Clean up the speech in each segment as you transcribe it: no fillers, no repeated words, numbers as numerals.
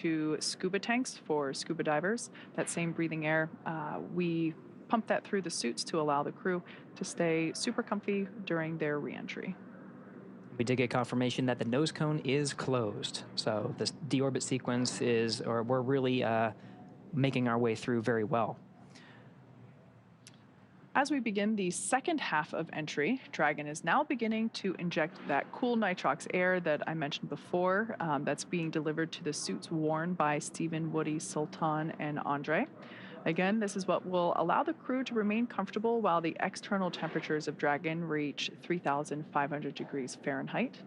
to scuba tanks for scuba divers. That same breathing air, we pump that through the suits to allow the crew to stay super comfy during their reentry. We did get confirmation that the nose cone is closed. So this deorbit sequence is, or we're really making our way through very well. As we begin the second half of entry, Dragon is now beginning to inject that cool nitrox air that I mentioned before, that's being delivered to the suits worn by Stephen, Woody, Sultan, and Andre. Again, this is what will allow the crew to remain comfortable while the external temperatures of Dragon reach 3,500 degrees Fahrenheit.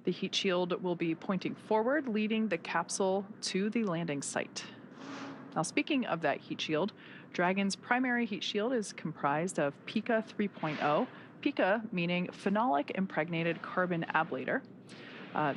The heat shield will be pointing forward, leading the capsule to the landing site. Now, speaking of that heat shield, Dragon's primary heat shield is comprised of Pica 3.0, Pica meaning phenolic impregnated carbon ablator.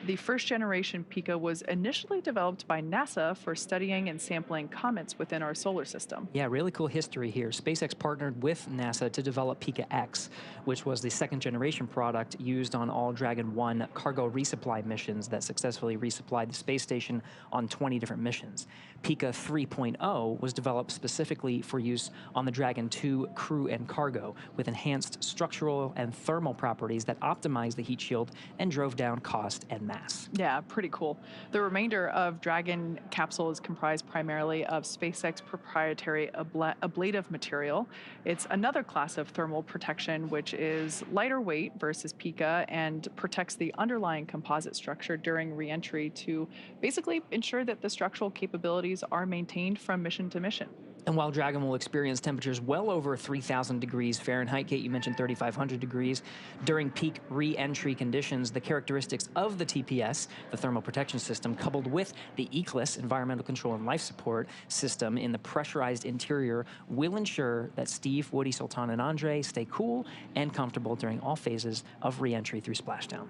The first generation Pica was initially developed by NASA for studying and sampling comets within our solar system. Yeah, really cool history here. SpaceX partnered with NASA to develop Pica X, which was the second generation product used on all Dragon 1 cargo resupply missions that successfully resupplied the space station on 20 different missions. Pica 3.0 was developed specifically for use on the Dragon 2 crew and cargo, with enhanced structural and thermal properties that optimized the heat shield and drove down cost and mass. Yeah, pretty cool. The remainder of Dragon capsule is comprised primarily of SpaceX proprietary ablative material. It's another class of thermal protection, which is lighter weight versus Pica and protects the underlying composite structure during reentry to basically ensure that the structural capabilities are maintained from mission to mission. And while Dragon will experience temperatures well over 3,000 degrees Fahrenheit, Kate, you mentioned 3,500 degrees, during peak re-entry conditions, the characteristics of the TPS, the thermal protection system, coupled with the ECLSS, environmental control and life support system in the pressurized interior, will ensure that Steve, Woody, Sultan, and Andre stay cool and comfortable during all phases of re-entry through splashdown.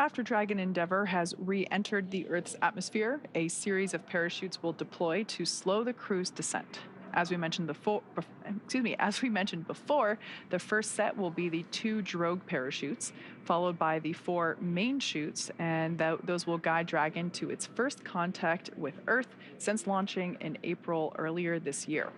After Dragon Endeavour has re-entered the Earth's atmosphere, a series of parachutes will deploy to slow the crew's descent. As we mentioned before, the first set will be the 2 drogue parachutes, followed by the 4 main chutes, and those will guide Dragon to its first contact with Earth since launching in April earlier this year.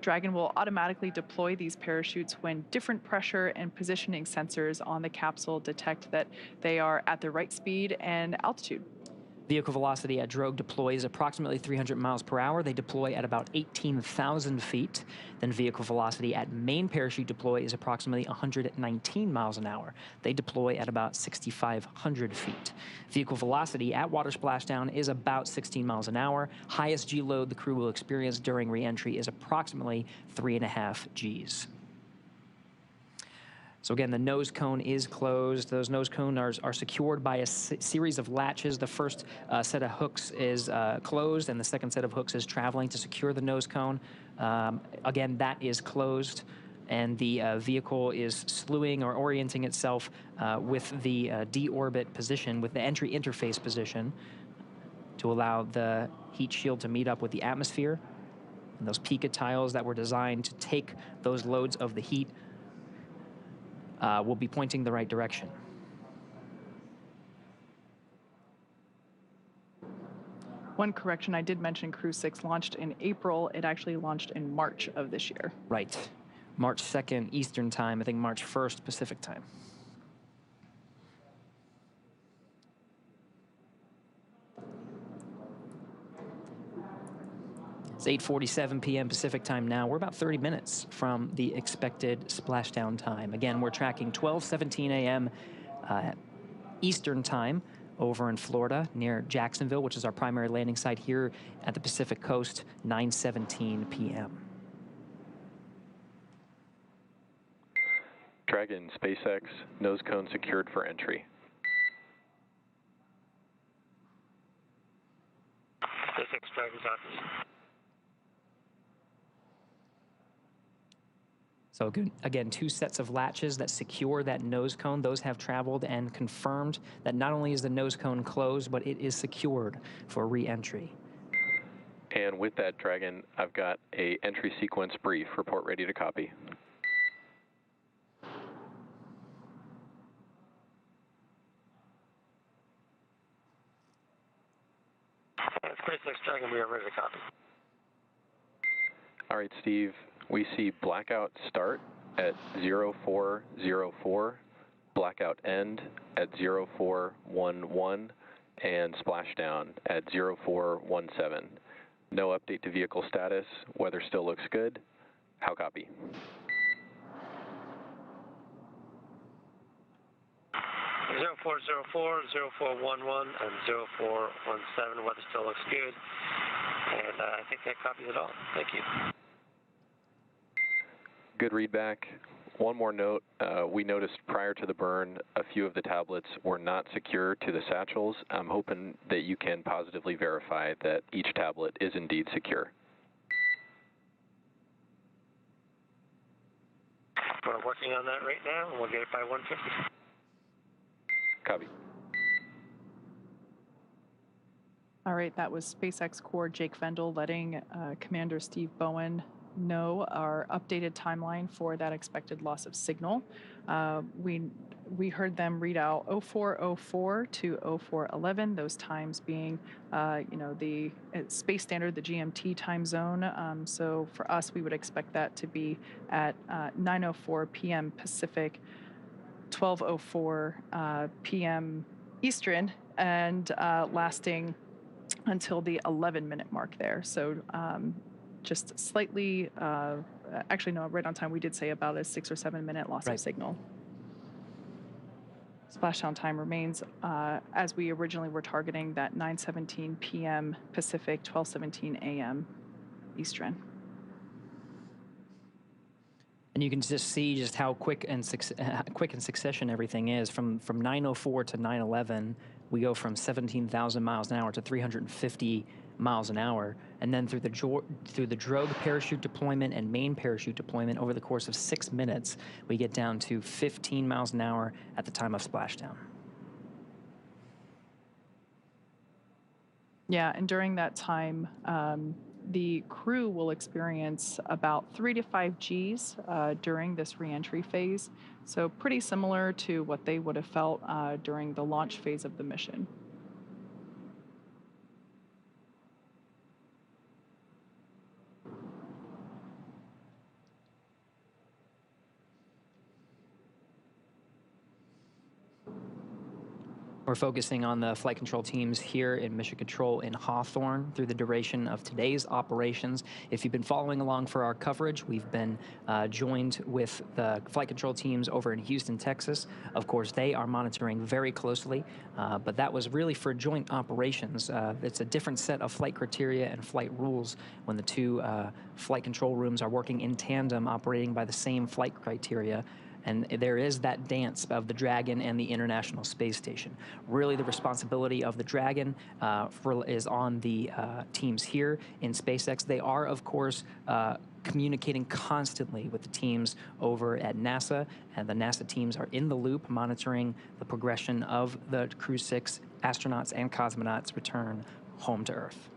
Dragon will automatically deploy these parachutes when different pressure and positioning sensors on the capsule detect that they are at the right speed and altitude. Vehicle velocity at drogue deploy is approximately 300 miles per hour. They deploy at about 18,000 feet. Then vehicle velocity at main parachute deploy is approximately 119 miles an hour. They deploy at about 6,500 feet. Vehicle velocity at water splashdown is about 16 miles an hour. Highest G load the crew will experience during re-entry is approximately 3.5 Gs. So again, the nose cone is closed. Those nose cones are secured by a series of latches. The first set of hooks is closed, and the second set of hooks is traveling to secure the nose cone. Again, that is closed, and the vehicle is slewing or orienting itself with the deorbit position, with the entry interface position, to allow the heat shield to meet up with the atmosphere. And those Pica tiles that were designed to take those loads of the heat will be pointing the right direction. One correction, I did mention Crew 6 launched in April. It actually launched in March of this year. Right. March 2nd Eastern time, I think March 1st Pacific time. It's 8:47 p.m. Pacific time now. We're about 30 minutes from the expected splashdown time. Again, we're tracking 12:17 a.m. Eastern time over in Florida near Jacksonville, which is our primary landing site here at the Pacific Coast, 9:17 p.m. Dragon, SpaceX, nose cone secured for entry. SpaceX, Dragon's office. So again, 2 sets of latches that secure that nose cone. Those have traveled and confirmed that not only is the nose cone closed, but it is secured for re-entry. And with that, Dragon, I've got a entry sequence brief. Report ready to copy. SpaceX Dragon, we are ready to copy. All right, Steve, we see blackout start at 0404, blackout end at 0411, and splashdown at 0417. No update to vehicle status. Weather still looks good. How copy? 0404, 0411, and 0417. Weather still looks good. And I think that copies it all. Thank you. Good readback. One more note, we noticed prior to the burn, a few of the tablets were not secure to the satchels. I'm hoping that you can positively verify that each tablet is indeed secure. We're working on that right now, and we'll get it by 150. Copy. All right, that was SpaceX Core Jake Vendel letting Commander Steve Bowen know our updated timeline for that expected loss of signal. We heard them read out 0404 to 0411, those times being, the space standard, the GMT time zone. So for us, we would expect that to be at 9:04 p.m. Pacific, 12:04 p.m. Eastern, and lasting until the 11-minute mark there. So just slightly, actually, no, right on time. We did say about a 6 or 7 minute loss of signal. Splashdown time remains as we originally were targeting, that 9:17 p.m. Pacific, 12:17 a.m. Eastern. And you can just see just how quick in succession everything is. From 9:04 to 9:11, we go from 17,000 miles an hour to 350 miles an hour, and then through the drogue parachute deployment and main parachute deployment over the course of 6 minutes, we get down to 15 miles an hour at the time of splashdown. Yeah, and during that time, the crew will experience about 3 to 5 Gs during this reentry phase. So pretty similar to what they would have felt during the launch phase of the mission. We're focusing on the flight control teams here in Mission Control in Hawthorne through the duration of today's operations. If you've been following along for our coverage, we've been joined with the flight control teams over in Houston, Texas. Of course, they are monitoring very closely, but that was really for joint operations. It's a different set of flight criteria and flight rules when the two flight control rooms are working in tandem, operating by the same flight criteria. And there is that dance of the Dragon and the International Space Station. Really, the responsibility of the Dragon is on the teams here in SpaceX. They are, of course, communicating constantly with the teams over at NASA, and the NASA teams are in the loop monitoring the progression of the Crew 6 astronauts and cosmonauts' return home to Earth.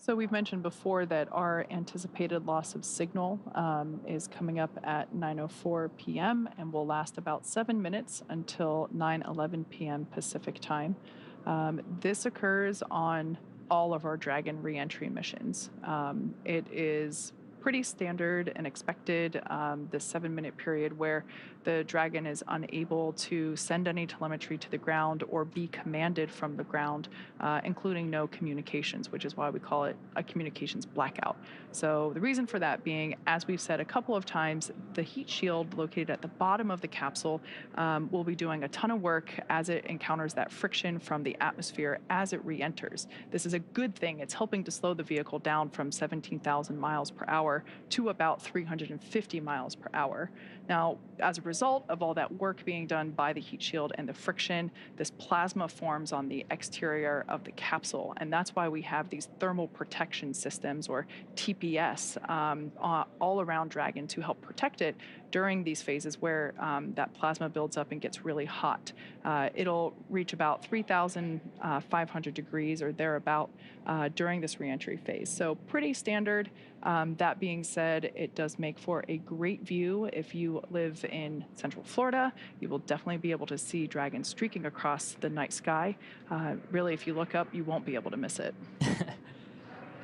So we've mentioned before that our anticipated loss of signal is coming up at 9:04 p.m. and will last about 7 minutes until 9:11 p.m. Pacific time. This occurs on all of our Dragon reentry missions. It is pretty standard and expected, the 7-minute period where the Dragon is unable to send any telemetry to the ground or be commanded from the ground, including no communications, which is why we call it a communications blackout. So the reason for that being, as we've said a couple of times, the heat shield located at the bottom of the capsule will be doing a ton of work as it encounters that friction from the atmosphere as it re-enters. This is a good thing. It's helping to slow the vehicle down from 17,000 miles per hour to about 350 miles per hour. Now, as a result of all that work being done by the heat shield and the friction, this plasma forms on the exterior of the capsule, and that's why we have these thermal protection systems, or TPS, all around Dragon to help protect it during these phases where that plasma builds up and gets really hot. It'll reach about 3,500 degrees or thereabout during this reentry phase. So pretty standard. That being said, it does make for a great view. If you live in Central Florida, you will definitely be able to see dragons streaking across the night sky. Really, if you look up, you won't be able to miss it.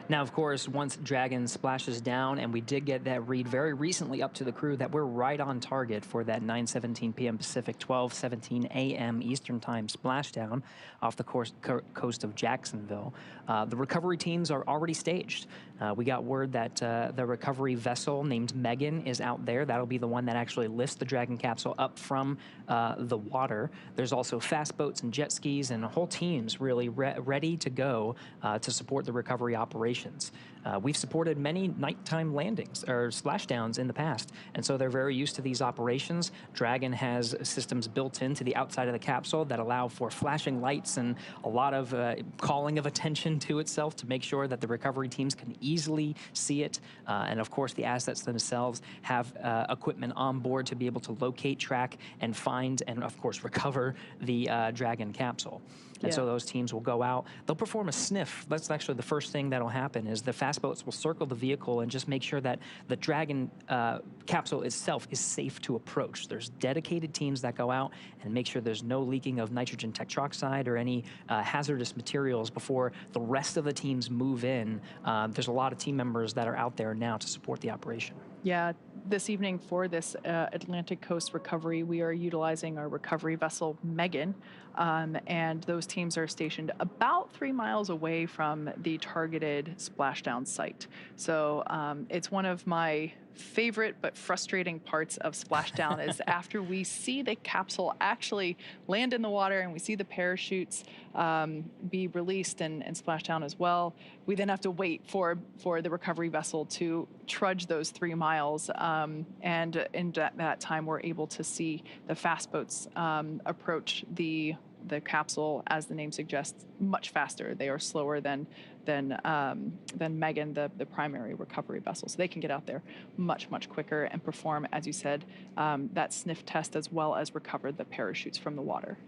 Now, of course, once Dragon splashes down, and we did get that read very recently up to the crew that we're right on target for that 9:17 p.m. Pacific, 12:17 a.m. Eastern Time splashdown off the coast of Jacksonville. The recovery teams are already staged. We got word that the recovery vessel named Megan is out there. That'll be the one that actually lifts the Dragon capsule up from the water. There's also fast boats and jet skis and whole teams really ready to go to support the recovery operations. We've supported many nighttime landings or splashdowns in the past, and so they're very used to these operations. Dragon has systems built into the outside of the capsule that allow for flashing lights and a lot of calling of attention to itself to make sure that the recovery teams can easily see it. And of course, the assets themselves have equipment on board to be able to locate, track, and find, and of course, recover the Dragon capsule. And so those teams will go out. They'll perform a sniff. That's actually the first thing that'll happen is the fast boats will circle the vehicle and just make sure that the Dragon capsule itself is safe to approach. There's dedicated teams that go out and make sure there's no leaking of nitrogen tetroxide or any hazardous materials before the rest of the teams move in. There's a lot of team members that are out there now to support the operation. Yeah, this evening for this Atlantic Coast recovery, we are utilizing our recovery vessel, Megan, and those teams are stationed about 3 miles away from the targeted splashdown site. So it's one of my favorite but frustrating parts of splashdown is after we see the capsule actually land in the water and we see the parachutes be released and splash down as well, we then have to wait for the recovery vessel to trudge those 3 miles, and in that time we're able to see the fast boats approach the capsule, as the name suggests, much faster. They are slower than Megan, the primary recovery vessel. So they can get out there much quicker and perform, as you said, that sniff test as well as recover the parachutes from the water.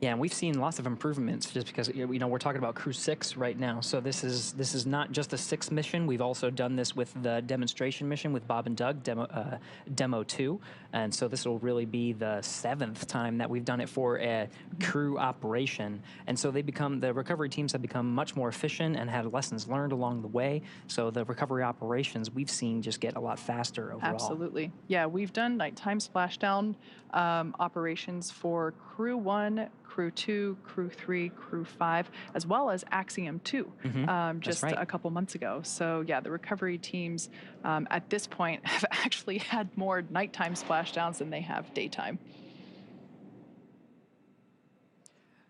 Yeah, and we've seen lots of improvements just because, we're talking about Crew 6 right now. So this is not just a 6 mission. We've also done this with the demonstration mission with Bob and Doug, Demo 2. And so this will really be the 7th time that we've done it for a crew operation. And so the recovery teams have become much more efficient and had lessons learned along the way. So the recovery operations we've seen just get a lot faster overall. Absolutely. Yeah, we've done nighttime splashdown operations for Crew 1, Crew 2, Crew 3, Crew 5, as well as Axiom 2 just a couple months ago. So yeah, the recovery teams at this point have actually had more nighttime splashdowns than they have daytime.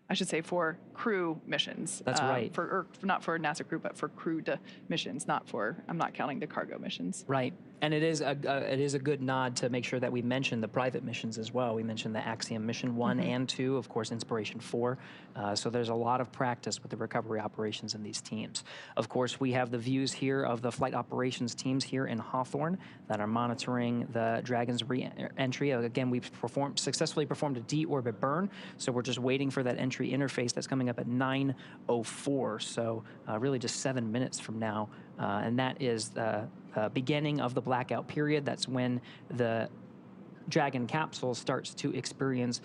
I should say for crew missions. That's right. Not for NASA crew, but for crewed missions, I'm not counting the cargo missions. Right. And it is a good nod to make sure that we mention the private missions as well. We mentioned the Axiom mission 1 and 2, of course, Inspiration 4. So there's a lot of practice with the recovery operations in these teams. Of course, we have the views here of the flight operations teams here in Hawthorne that are monitoring the Dragon's re-entry. Again, we've successfully performed a deorbit burn, so we're just waiting for that entry interface that's coming up at 9:04. So really just 7 minutes from now, and that is the beginning of the blackout period. That's when the Dragon capsule starts to experience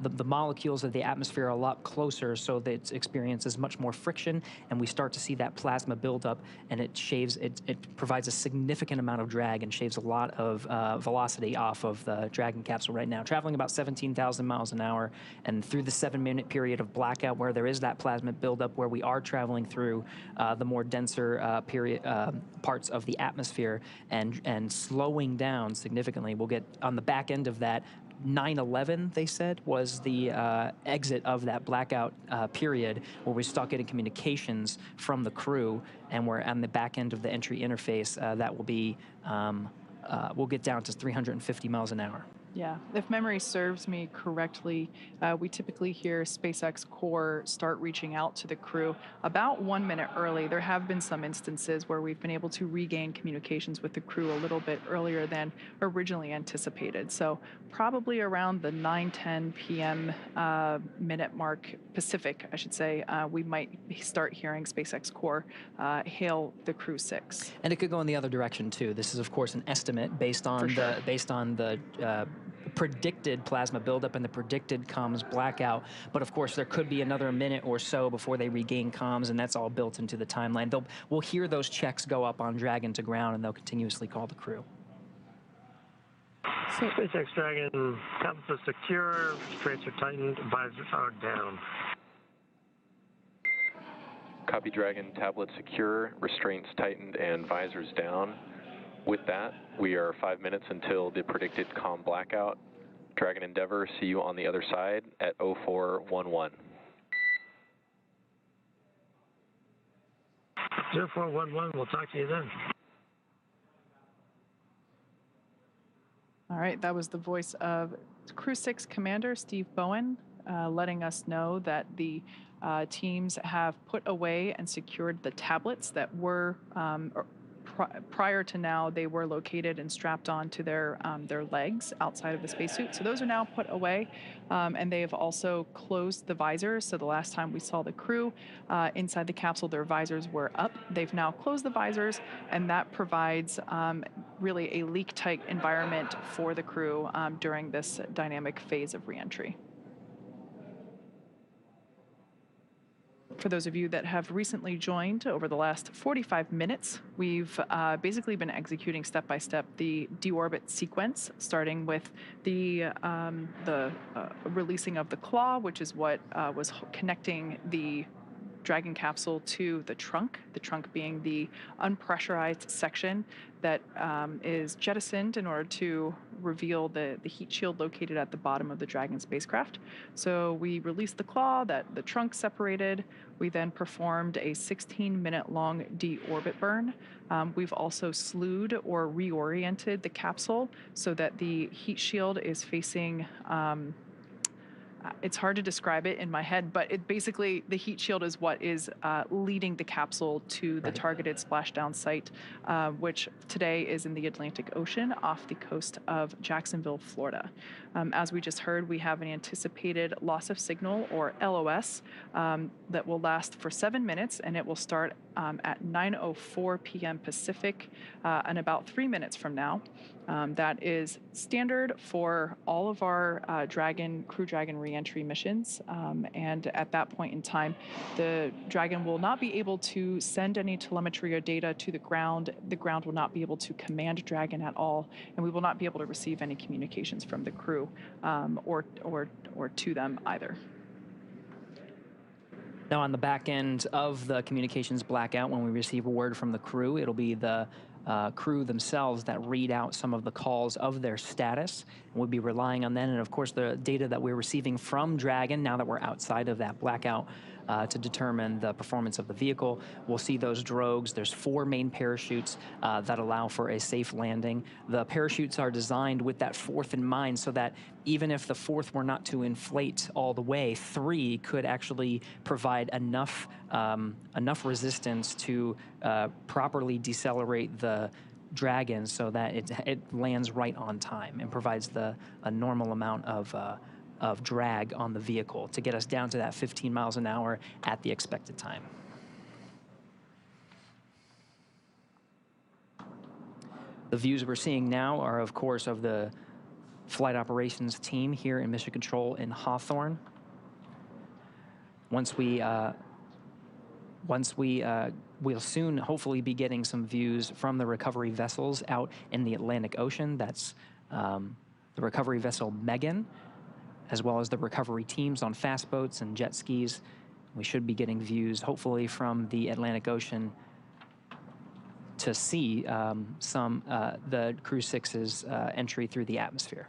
the molecules of the atmosphere a lot closer, so that it experiences much more friction, and we start to see that plasma build up, and it provides a significant amount of drag and shaves a lot of velocity off of the Dragon capsule right now, traveling about 17,000 miles an hour. And through the 7-minute period of blackout, where there is that plasma buildup, where we are traveling through the more denser parts of the atmosphere and slowing down significantly, we'll get on the back end of that. 9/11, they said, was the exit of that blackout period, where we start getting communications from the crew, and we're on the back end of the entry interface. That will be, we'll get down to 350 miles an hour. Yeah, if memory serves me correctly, we typically hear SpaceX core start reaching out to the crew about 1 minute early. There have been some instances where we've been able to regain communications with the crew a little bit earlier than originally anticipated. So probably around the 9:10 p.m. Minute mark Pacific, I should say, we might start hearing SpaceX core hail the Crew 6. And it could go in the other direction too. This is, of course, an estimate based For on sure. the predicted plasma buildup and the predicted comms blackout. But of course, there could be another minute or so before they regain comms, and that's all built into the timeline. We'll hear those checks go up on Dragon to ground, and they'll continuously call the crew. So, SpaceX Dragon, tablets are secure, restraints are tightened, visors are down. Copy Dragon, tablet secure, restraints tightened, and visors down. With that, we are 5 minutes until the predicted comm blackout. Dragon Endeavour, see you on the other side at 0411. 0411, we'll talk to you then. all right, that was the voice of Crew 6 Commander Steve Bowen, letting us know that the teams have put away and secured the tablets that were prior to now. They were located and strapped onto their legs outside of the spacesuit. So those are now put away, and they have also closed the visors. So the last time we saw the crew inside the capsule, their visors were up. They've now closed the visors, and that provides really a leak-tight environment for the crew during this dynamic phase of reentry. For those of you that have recently joined over the last 45 minutes, we've basically been executing step-by-step the deorbit sequence, starting with the releasing of the claw, which is what was connecting the Dragon capsule to the trunk being the unpressurized section that is jettisoned in order to reveal the heat shield located at the bottom of the Dragon spacecraft. So we released the claw, that the trunk separated. We then performed a 16-minute long deorbit burn. We've also slewed or reoriented the capsule so that the heat shield is facing it's hard to describe it in my head, but it basically, the heat shield is what is leading the capsule to the targeted splashdown site, which today is in the Atlantic Ocean off the coast of Jacksonville, Florida. As we just heard, we have an anticipated loss of signal, or LOS, that will last for 7 minutes, and it will start at 9:04 p.m. Pacific in about 3 minutes from now. That is standard for all of our Crew Dragon reentry missions. And at that point in time, the Dragon will not be able to send any telemetry or data to the ground. The ground will not be able to command Dragon at all, and we will not be able to receive any communications from the crew or to them either. Now, on the back end of the communications blackout, when we receive a word from the crew, it'll be the crew themselves that read out some of the calls of their status. We'll be relying on that, and of course the data that we're receiving from Dragon now that we're outside of that blackout to determine the performance of the vehicle. We'll see those drogues. There's 4 main parachutes that allow for a safe landing. The parachutes are designed with that 4th in mind, so that even if the 4th were not to inflate all the way, 3 could actually provide enough resistance to properly decelerate the Dragon so that it lands right on time and provides a normal amount of drag on the vehicle to get us down to that 15 miles an hour at the expected time. The views we're seeing now are, of course, of the flight operations team here in Mission Control in Hawthorne. We'll soon hopefully be getting some views from the recovery vessels out in the Atlantic Ocean. That's the recovery vessel Megan, as well as the recovery teams on fast boats and jet skis. We should be getting views hopefully from the Atlantic Ocean to see the Crew 6's entry through the atmosphere.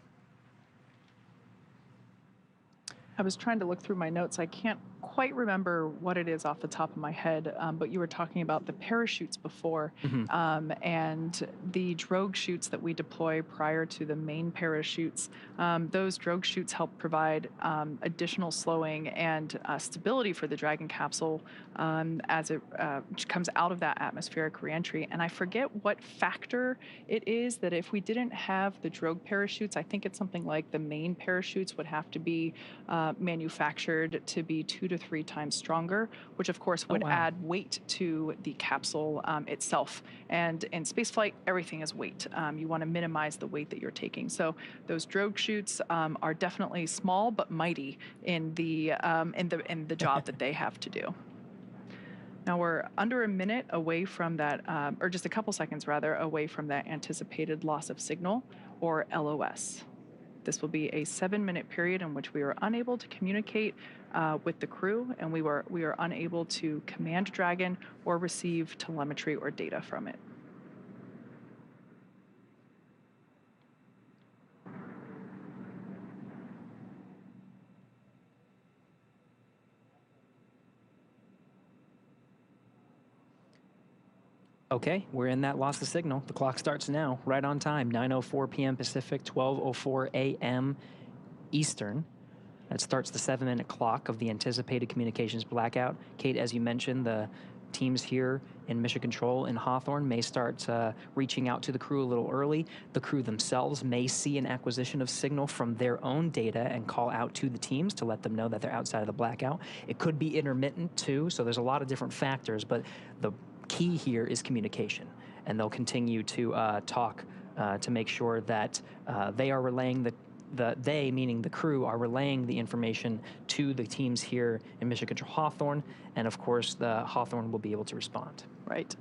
I was trying to look through my notes. I can't quite remember what it is off the top of my head, but you were talking about the parachutes before, Mhm. and the drogue chutes that we deploy prior to the main parachutes. Those drogue chutes help provide additional slowing and stability for the Dragon capsule as it comes out of that atmospheric reentry. And I forget what factor it is that if we didn't have the drogue parachutes, I think it's something like the main parachutes would have to be manufactured to be 2 to 3 times stronger, which of course Oh, would wow. add weight to the capsule itself. And in spaceflight, everything is weight. You want to minimize the weight that you're taking. So those drogue chutes are definitely small but mighty in the job that they have to do. Now we're under a minute away from that, or just a couple seconds rather, away from that anticipated loss of signal, or LOS. This will be a 7-minute period in which we were unable to communicate with the crew, and we are unable to command Dragon or receive telemetry or data from it. Okay, we're in that loss of signal. The clock starts now, right on time, 9:04 p.m. Pacific, 12:04 a.m. Eastern. That starts the 7-minute clock of the anticipated communications blackout. Kate, as you mentioned, the teams here in Mission Control in Hawthorne may start reaching out to the crew a little early. The crew themselves may see an acquisition of signal from their own data and call out to the teams to let them know that they're outside of the blackout. It could be intermittent too, so there's a lot of different factors, but the key here is communication, and they'll continue to talk to make sure that they are relaying they, meaning the crew, are relaying the information to the teams here in Mission Control Hawthorne, and of course the Hawthorne will be able to respond. Right.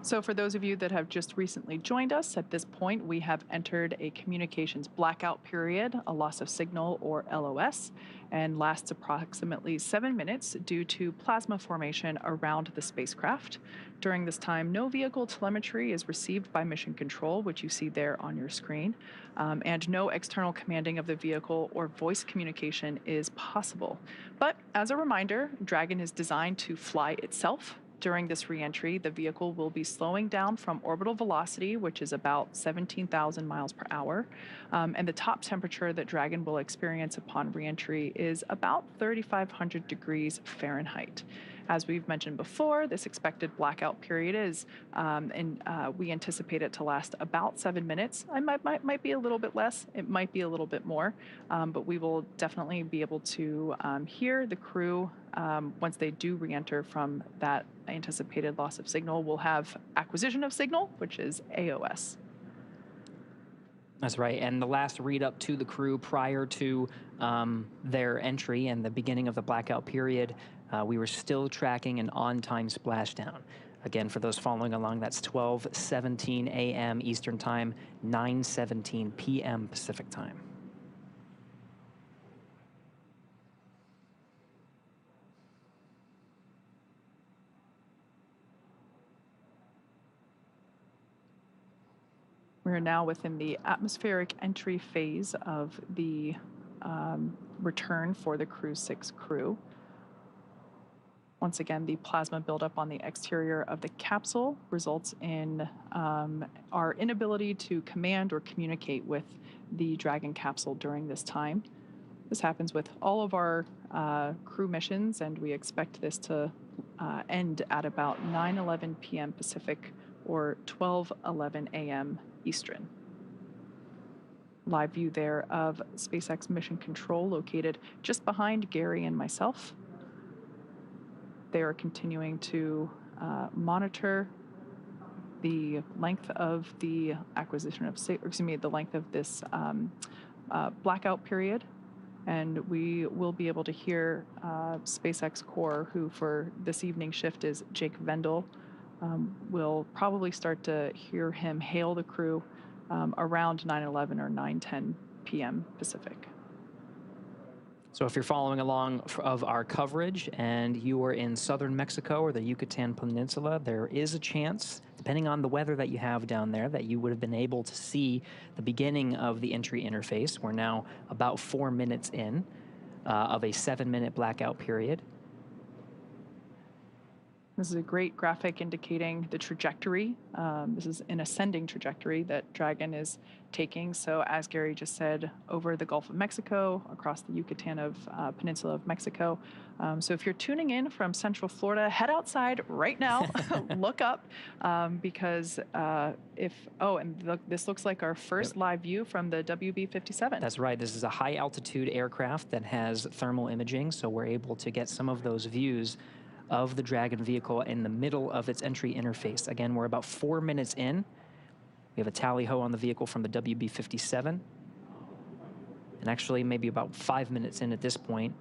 So for those of you that have just recently joined us, at this point we have entered a communications blackout period, a loss of signal or LOS, and lasts approximately 7 minutes due to plasma formation around the spacecraft. During this time, no vehicle telemetry is received by Mission Control, which you see there on your screen, and no external commanding of the vehicle or voice communication is possible. But as a reminder, Dragon is designed to fly itself. During this reentry, the vehicle will be slowing down from orbital velocity, which is about 17,000 miles per hour, and the top temperature that Dragon will experience upon reentry is about 3,500 degrees Fahrenheit. As we've mentioned before, this expected blackout period is, and we anticipate it to last about 7 minutes. It might be a little bit less, it might be a little bit more, but we will definitely be able to hear the crew once they do re-enter from that anticipated loss of signal. We'll have acquisition of signal, which is AOS. That's right, and the last read up to the crew prior to their entry and the beginning of the blackout period, we were still tracking an on-time splashdown. Again, for those following along, that's 12:17 a.m. Eastern Time, 9:17 p.m. Pacific Time. We're now within the atmospheric entry phase of the return for the Crew 6 crew. Once again, the plasma buildup on the exterior of the capsule results in our inability to command or communicate with the Dragon capsule during this time. This happens with all of our crew missions, and we expect this to end at about 9:11 p.m. Pacific or 12:11 a.m. Eastern. Live view there of SpaceX Mission Control located just behind Gary and myself. They are continuing to monitor the length of the acquisition of, the length of this blackout period. And we will be able to hear SpaceX Core, who for this evening shift is Jake Vendel. We'll probably start to hear him hail the crew around 9:11 or 9:10 p.m. Pacific. So if you're following along of our coverage and you are in southern Mexico or the Yucatan Peninsula, there is a chance, depending on the weather that you have down there, that you would have been able to see the beginning of the entry interface. We're now about 4 minutes in. of a 7-minute blackout period. This is a great graphic indicating the trajectory. This is an ascending trajectory that Dragon is taking. So as Gary just said, over the Gulf of Mexico, across the Yucatan Peninsula of Mexico. So if you're tuning in from Central Florida, head outside right now, look up, because this looks like our first live view from the WB-57. That's right. This is a high altitude aircraft that has thermal imaging, so we're able to get some of those views of the Dragon vehicle in the middle of its entry interface. Again, we're about 4 minutes in. We have a tally-ho on the vehicle from the WB-57. And actually maybe about 5 minutes in at this point.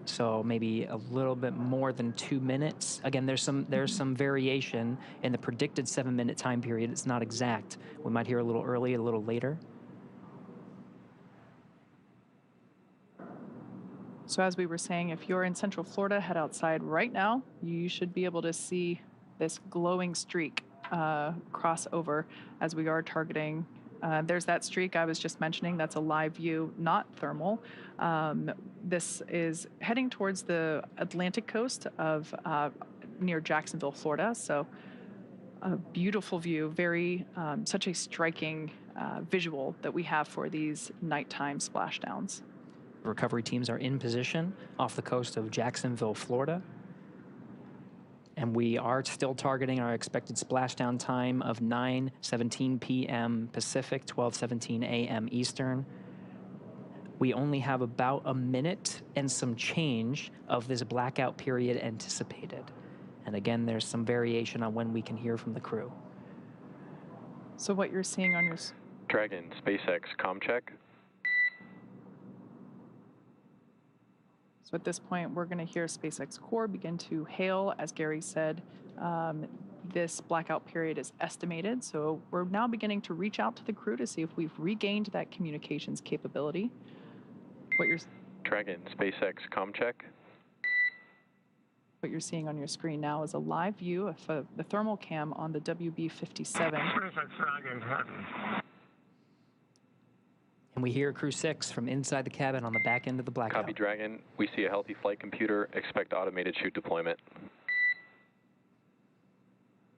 So maybe a little bit more than 2 minutes. Again, there's some variation in the predicted 7-minute time period. It's not exact. We might hear a little early, a little later. So as we were saying, if you're in Central Florida, head outside right now. You should be able to see this glowing streak cross over as we are targeting. There's that streak I was just mentioning. That's a live view, not thermal. This is heading towards the Atlantic coast of near Jacksonville, Florida. So a beautiful view, such a striking visual that we have for these nighttime splashdowns. Recovery teams are in position off the coast of Jacksonville, Florida. And we are still targeting our expected splashdown time of 9:17 p.m. Pacific, 12:17 a.m. Eastern. We only have about a minute and some change of this blackout period anticipated. And again, there's some variation on when we can hear from the crew. So what you're seeing on your... Dragon, SpaceX, comm check. So at this point, we're going to hear SpaceX core begin to hail. As Gary said, this blackout period is estimated. So we're now beginning to reach out to the crew to see if we've regained that communications capability. Dragon, SpaceX, comm check. What you're seeing on your screen now is a live view of the thermal cam on the WB-57. SpaceX Dragon, happy. And we hear Crew 6 from inside the cabin on the back end of the blackout. Copy, Dragon. We see a healthy flight computer. Expect automated chute deployment.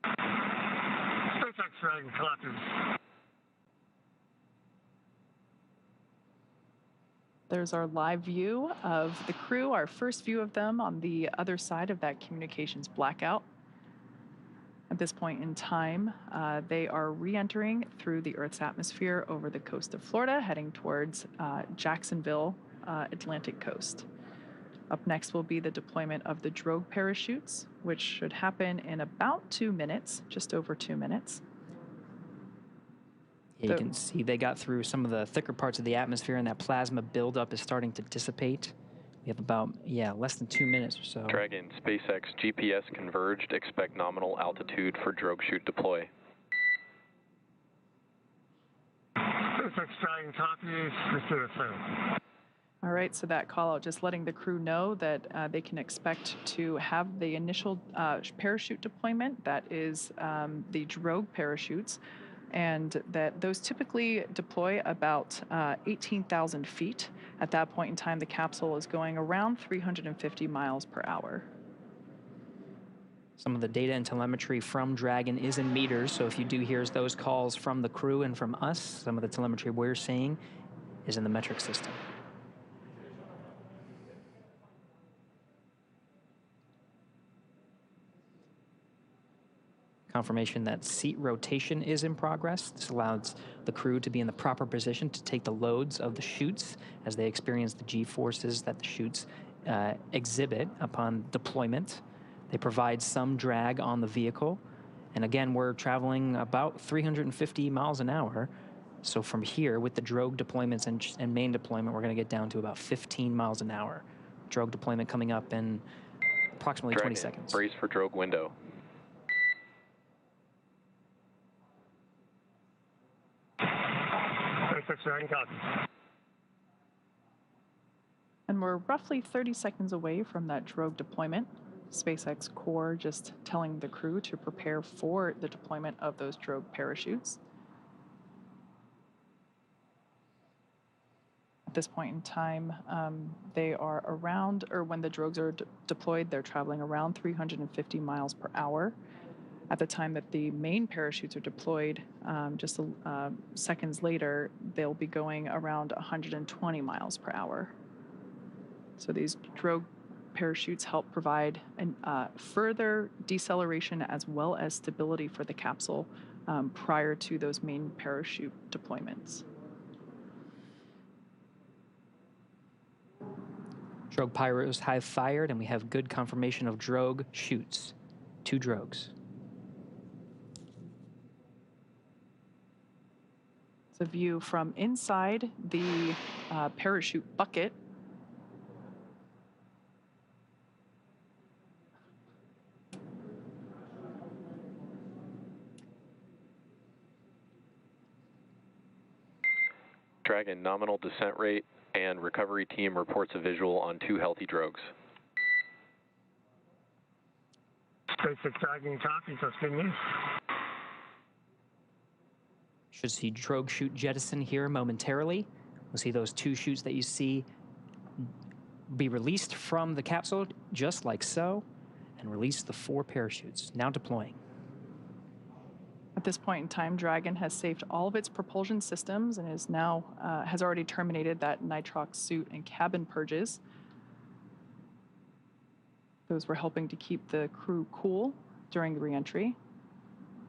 SpaceX Dragon, collected. There's our live view of the crew, our first view of them on the other side of that communications blackout. At this point in time, they are re-entering through the Earth's atmosphere over the coast of Florida, heading towards Jacksonville, Atlantic coast. Up next will be the deployment of the drogue parachutes, which should happen in about 2 minutes, just over 2 minutes. Yeah, you can see they got through some of the thicker parts of the atmosphere, and that plasma buildup is starting to dissipate. We have about, less than 2 minutes or so. Dragon, SpaceX, GPS converged. Expect nominal altitude for drogue chute deploy. SpaceX Dragon, copy. Receive it. All right, so that call out just letting the crew know that they can expect to have the initial parachute deployment. That is the drogue parachutes, and that those typically deploy about 18,000 feet. At that point in time, the capsule is going around 350 miles per hour. Some of the data and telemetry from Dragon is in meters, so if you do hear those calls from the crew and from us, some of the telemetry we're seeing is in the metric system. Confirmation that seat rotation is in progress. This allows the crew to be in the proper position to take the loads of the chutes as they experience the G-forces that the chutes exhibit upon deployment. They provide some drag on the vehicle. And again, we're traveling about 350 miles an hour. So from here, with the drogue deployments and main deployment, we're going to get down to about 15 miles an hour. Drogue deployment coming up in approximately Dragon, 20 seconds. Brace for drogue window. And we're roughly 30 seconds away from that drogue deployment. SpaceX core just telling the crew to prepare for the deployment of those drogue parachutes. At this point in time, they are around, or when the drogues are deployed, they're traveling around 350 miles per hour. At the time that the main parachutes are deployed, just seconds later, they'll be going around 120 miles per hour. So these drogue parachutes help provide further deceleration as well as stability for the capsule prior to those main parachute deployments. Drogue pyros have fired, and we have good confirmation of drogue shoots. 2 drogues. It's a view from inside the parachute bucket. Dragon, nominal descent rate and recovery team reports a visual on 2 healthy drogues. Spacex Dragon copy, so it's good news. Should see drogue chute jettison here momentarily. We'll see those 2 chutes that you see be released from the capsule, just like so, and release the 4 parachutes, now deploying. At this point in time, Dragon has saved all of its propulsion systems and is now has already terminated that nitrox suit and cabin purges. Those were helping to keep the crew cool during the reentry.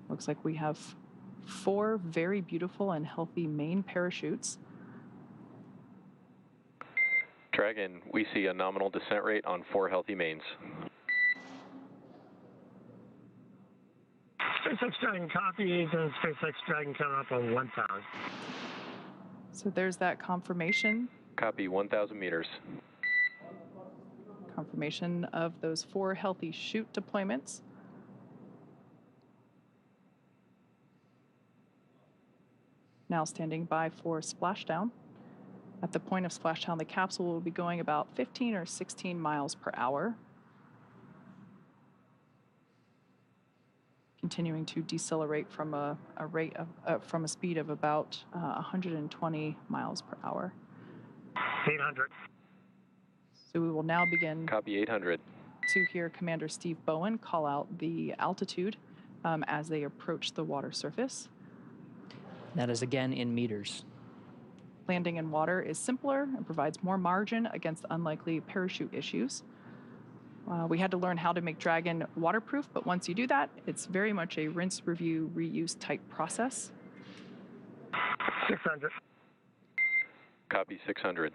Looks like we have 4 very beautiful and healthy main parachutes. Dragon, we see a nominal descent rate on 4 healthy mains. SpaceX Dragon copies, and SpaceX Dragon coming up on 1,000. So there's that confirmation. Copy, 1,000 meters. Confirmation of those 4 healthy chute deployments. Now standing by for splashdown. At the point of splashdown, the capsule will be going about 15 or 16 miles per hour. Continuing to decelerate from a rate of from a speed of about 120 miles per hour. 800. So we will now begin. Copy, 800. To hear Commander Steve Bowen call out the altitude as they approach the water surface. That is again in meters. Landing in water is simpler and provides more margin against unlikely parachute issues. We had to learn how to make Dragon waterproof, but once you do that, it's very much a rinse, review, reuse type process. 600. Copy, 600.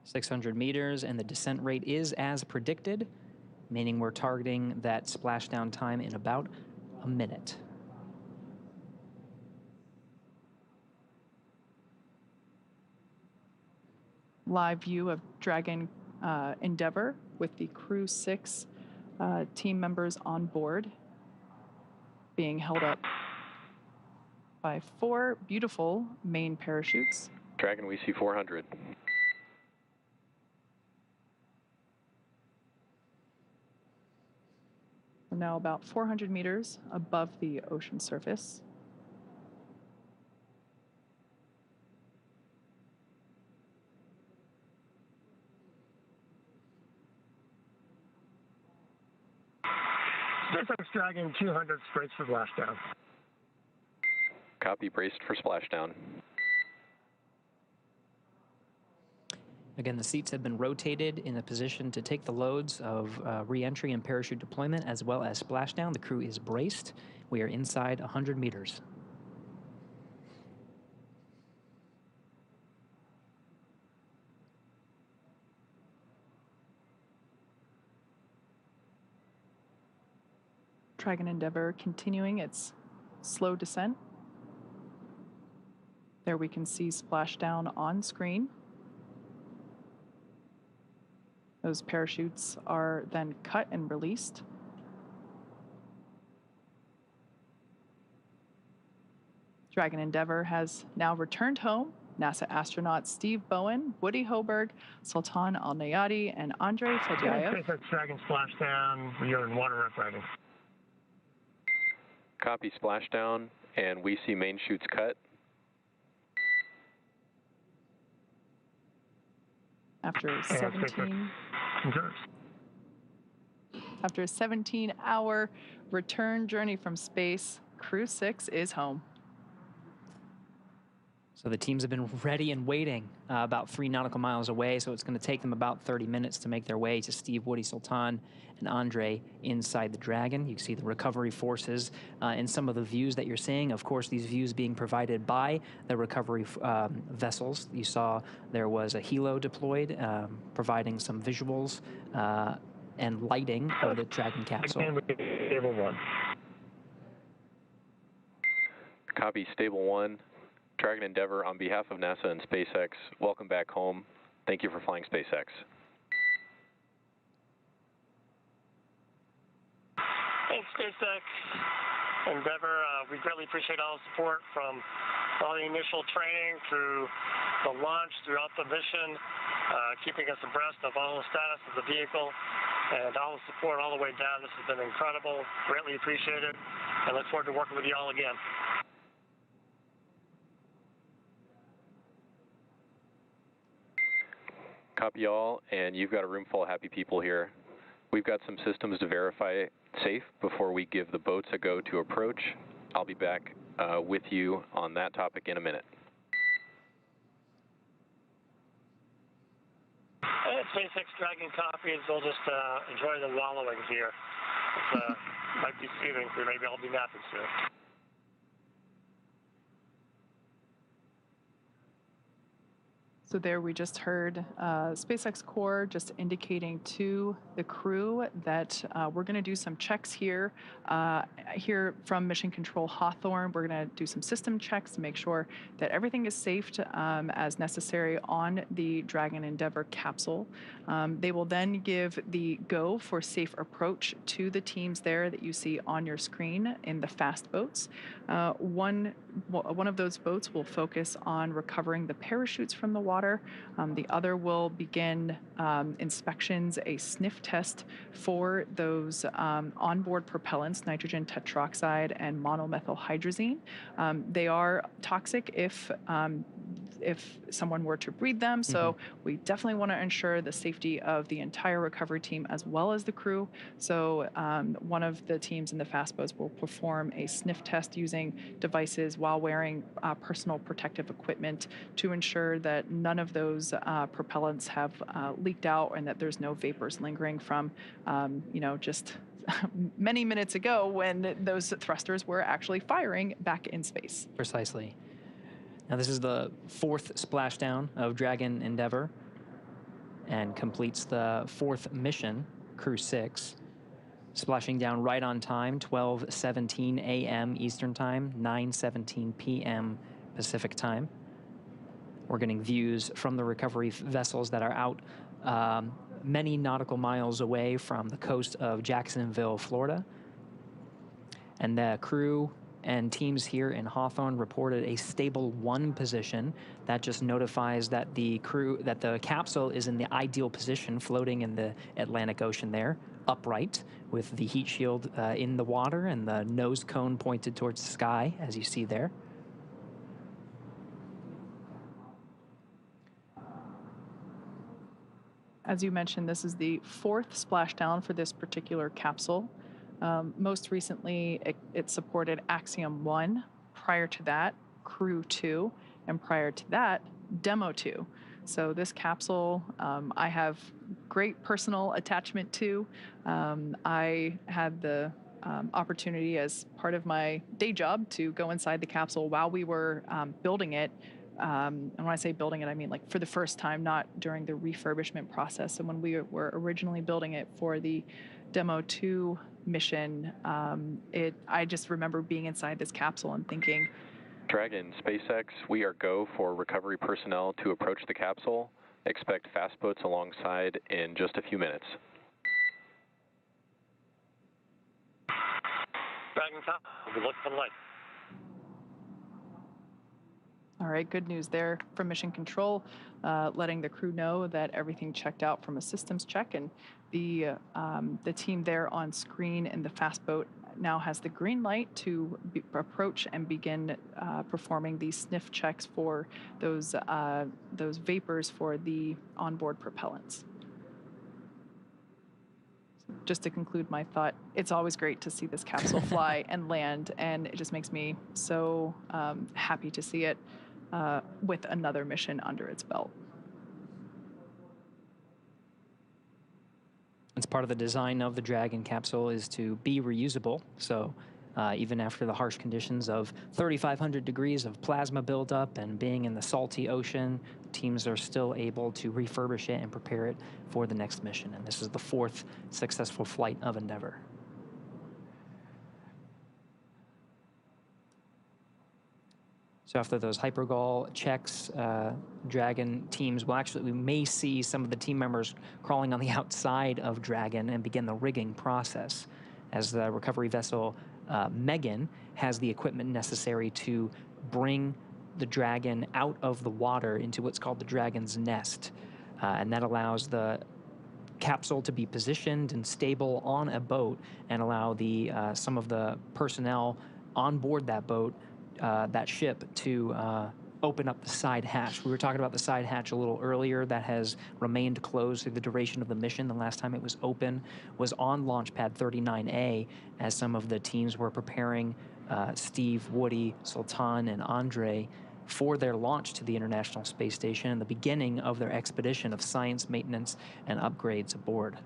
600 meters, and the descent rate is as predicted, meaning we're targeting that splashdown time in about a minute. Live view of Dragon Endeavour with the Crew 6 team members on board, being held up by 4 beautiful main parachutes. Dragon, we see 400. We're now about 400 meters above the ocean surface. SpaceX Dragon 200 braced for splashdown. Copy, braced for splashdown. Again, the seats have been rotated in a position to take the loads of re-entry and parachute deployment as well as splashdown. The crew is braced. We are inside 100 meters. Dragon Endeavour continuing its slow descent. There we can see splashdown on screen. Those parachutes are then cut and released. Dragon Endeavour has now returned home. NASA astronauts Steve Bowen, Woody Hoberg, Sultan Al-Nayati, and Andrei Fedyaev. SpaceX Dragon splashdown. You're in water rough riding. Copy, splashdown, and we see main chutes cut. After And SpaceX concerns. after a 17-hour return journey from space, Crew 6 is home. So the teams have been ready and waiting about 3 nautical miles away, so it's going to take them about 30 minutes to make their way to Steve, Woody, Sultan, and Andre inside the Dragon. You can see the recovery forces in some of the views that you're seeing. Of course, these views being provided by the recovery vessels. You saw there was a helo deployed, providing some visuals and lighting of the Dragon capsule. Again, Stable 1. Copy, Stable 1. Dragon Endeavour, on behalf of NASA and SpaceX, welcome back home. Thank you for flying SpaceX. Thanks, SpaceX. Endeavour, we greatly appreciate all the support from all the initial training through the launch, throughout the mission, keeping us abreast of all the status of the vehicle, and all the support all the way down. This has been incredible. Greatly appreciated, and look forward to working with you all again. Copy all, and you've got a room full of happy people here. We've got some systems to verify safe before we give the boats a go to approach. I'll be back with you on that topic in a minute. SpaceX Dragon copies. We'll just enjoy the wallowing here. It might be soothing. Maybe I'll be napping soon. So there we just heard SpaceX Core just indicating to the crew that we're going to do some checks here. Here from Mission Control Hawthorne, we're going to do some system checks to make sure that everything is safe as necessary on the Dragon Endeavour capsule. They will then give the go for safe approach to the teams there that you see on your screen in the fast boats. One of those boats will focus on recovering the parachutes from the water. The other will begin inspections, a sniff test for those onboard propellants, nitrogen tetroxide and monomethylhydrazine. They are toxic if someone were to breathe them, so we definitely want to ensure the safety of the entire recovery team as well as the crew. So one of the teams in the fast boats will perform a sniff test using devices while wearing personal protective equipment to ensure that none of those propellants have leaked out and that there's no vapors lingering from, just many minutes ago when those thrusters were actually firing back in space. Precisely. Now this is the 4th splashdown of Dragon Endeavour and completes the 4th mission, Crew 6, splashing down right on time, 12:17 a.m. Eastern Time, 9:17 p.m. Pacific Time. We're getting views from the recovery vessels that are out many nautical miles away from the coast of Jacksonville, Florida. And the crew and teams here in Hawthorne reported a stable 1 position. That just notifies that the capsule is in the ideal position, floating in the Atlantic Ocean there, upright, with the heat shield in the water and the nose cone pointed towards the sky, as you see there. As you mentioned, this is the 4th splashdown for this particular capsule. Most recently, it supported Axiom 1. Prior to that, Crew 2. And prior to that, Demo 2. So this capsule, I have great personal attachment to. I had the opportunity as part of my day job to go inside the capsule while we were building it. And when I say building it, I mean like for the first time, not during the refurbishment process. And when we were originally building it for the Demo 2 mission, I just remember being inside this capsule and thinking, Dragon, SpaceX, we are go for recovery personnel to approach the capsule. Expect fast boats alongside in just a few minutes. Dragon top, we look for the light. all right, good news there from Mission Control, letting the crew know that everything checked out from a systems check, and the team there on screen in the fast boat now has the green light to approach and begin performing these sniff checks for those vapors for the onboard propellants. Just to conclude my thought, it's always great to see this capsule fly and land, and it just makes me so happy to see it with another mission under its belt. It's part of the design of the Dragon capsule is to be reusable. So even after the harsh conditions of 3,500 degrees of plasma buildup and being in the salty ocean, teams are still able to refurbish it and prepare it for the next mission. And this is the 4th successful flight of Endeavour. So after those hypergol checks, Dragon teams will we may see some of the team members crawling on the outside of Dragon and begin the rigging process as the recovery vessel Megan has the equipment necessary to bring the Dragon out of the water into what's called the Dragon's nest. And that allows the capsule to be positioned and stable on a boat and allow the some of the personnel on board that boat, that ship, to open up the side hatch. We were talking about the side hatch a little earlier. That has remained closed through the duration of the mission. The last time it was open was on launch pad 39A as some of the teams were preparing Steve, Woody, Sultan, and Andre for their launch to the International Space Station and the beginning of their expedition of science, maintenance, and upgrades aboard.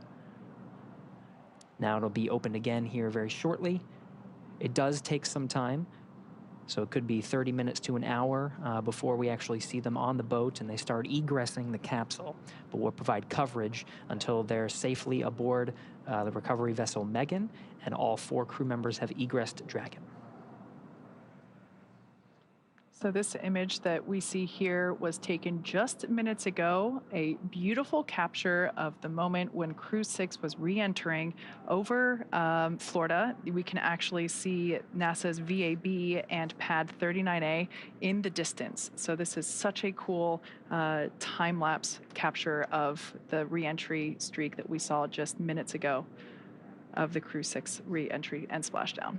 Now it'll be opened again here very shortly. It does take some time. So it could be 30 minutes to an hour before we actually see them on the boat and they start egressing the capsule. But we'll provide coverage until they're safely aboard the recovery vessel Megan, and all 4 crew members have egressed Dragon. So this image that we see here was taken just minutes ago, a beautiful capture of the moment when Crew 6 was re-entering over Florida. We can actually see NASA's VAB and pad 39A in the distance. So this is such a cool time-lapse capture of the re-entry streak that we saw just minutes ago of the Crew 6 re-entry and splashdown.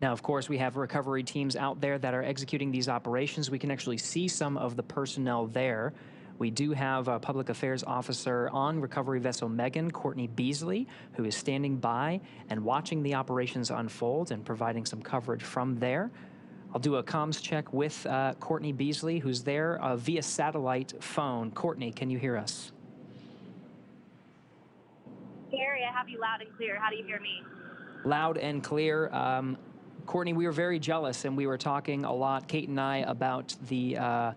Now, of course, we have recovery teams out there that are executing these operations. We can actually see some of the personnel there. We do have a public affairs officer on recovery vessel Megan, Courtney Beasley, who is standing by and watching the operations unfold and providing some coverage from there. I'll do a comms check with Courtney Beasley, who's there via satellite phone. Courtney, can you hear us? Gary, I have you loud and clear. How do you hear me? Loud and clear. Courtney, we were very jealous, and we were talking a lot, Kate and I, about the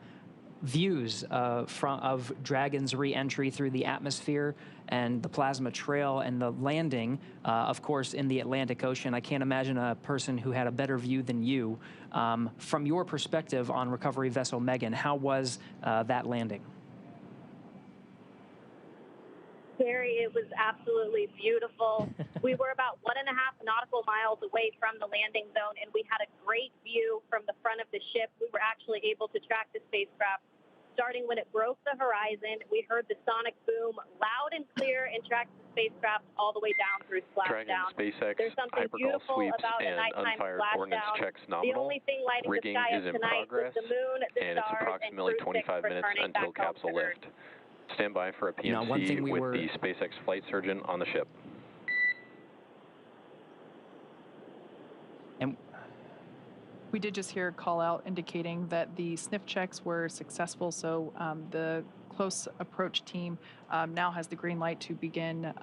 views of Dragon's re-entry through the atmosphere and the plasma trail and the landing, of course, in the Atlantic Ocean. I can't imagine a person who had a better view than you. From your perspective on recovery vessel Megan, how was that landing? Gary, it was absolutely beautiful. We were about 1.5 nautical miles away from the landing zone, and we had a great view from the front of the ship. We were actually able to track the spacecraft starting when it broke the horizon. We heard the sonic boom loud and clear and tracked the spacecraft all the way down through splashdown. Spacex, There's something hypergol beautiful sweeps, about a and nighttime unfired ordnance splashdown. checks The nominal. only thing lighting the Rigging sky is up in tonight progress, was the moon, the and it's stars, approximately and Crew 6 25 minutes returning until back home capsule to Earth. lift. Stand by for a PMC Now, one thing with the SpaceX flight surgeon on the ship. And we did just hear a call out indicating that the sniff checks were successful, so the close approach team now has the green light to begin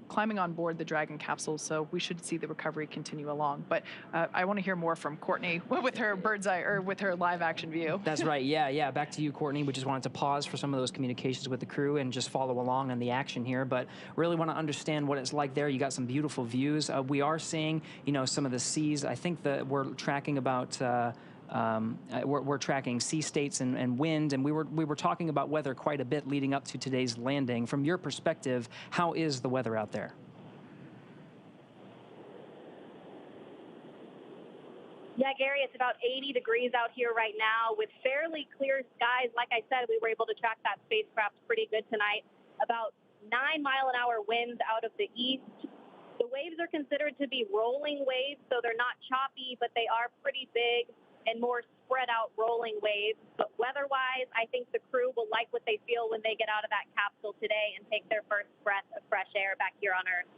climbing on board the Dragon capsule, so we should see the recovery continue along. But I want to hear more from Courtney with her bird's eye, or with her live action view. That's right. Yeah. Back to you, Courtney. We just wanted to pause for some of those communications with the crew and just follow along on the action here. But really want to understand what it's like there. You got some beautiful views. We are seeing, some of the seas. I think that we're tracking about. We're tracking sea states and wind, and we were talking about weather quite a bit leading up to today's landing. From your perspective, how is the weather out there? Yeah, Gary, it's about 80 degrees out here right now with fairly clear skies. Like I said, we were able to track that spacecraft pretty good tonight. About 9-mile-an-hour winds out of the east. The waves are considered to be rolling waves, so they're not choppy, but they are pretty big and more spread out rolling waves. But weather-wise, I think the crew will like what they feel when they get out of that capsule today and take their first breath of fresh air back here on Earth.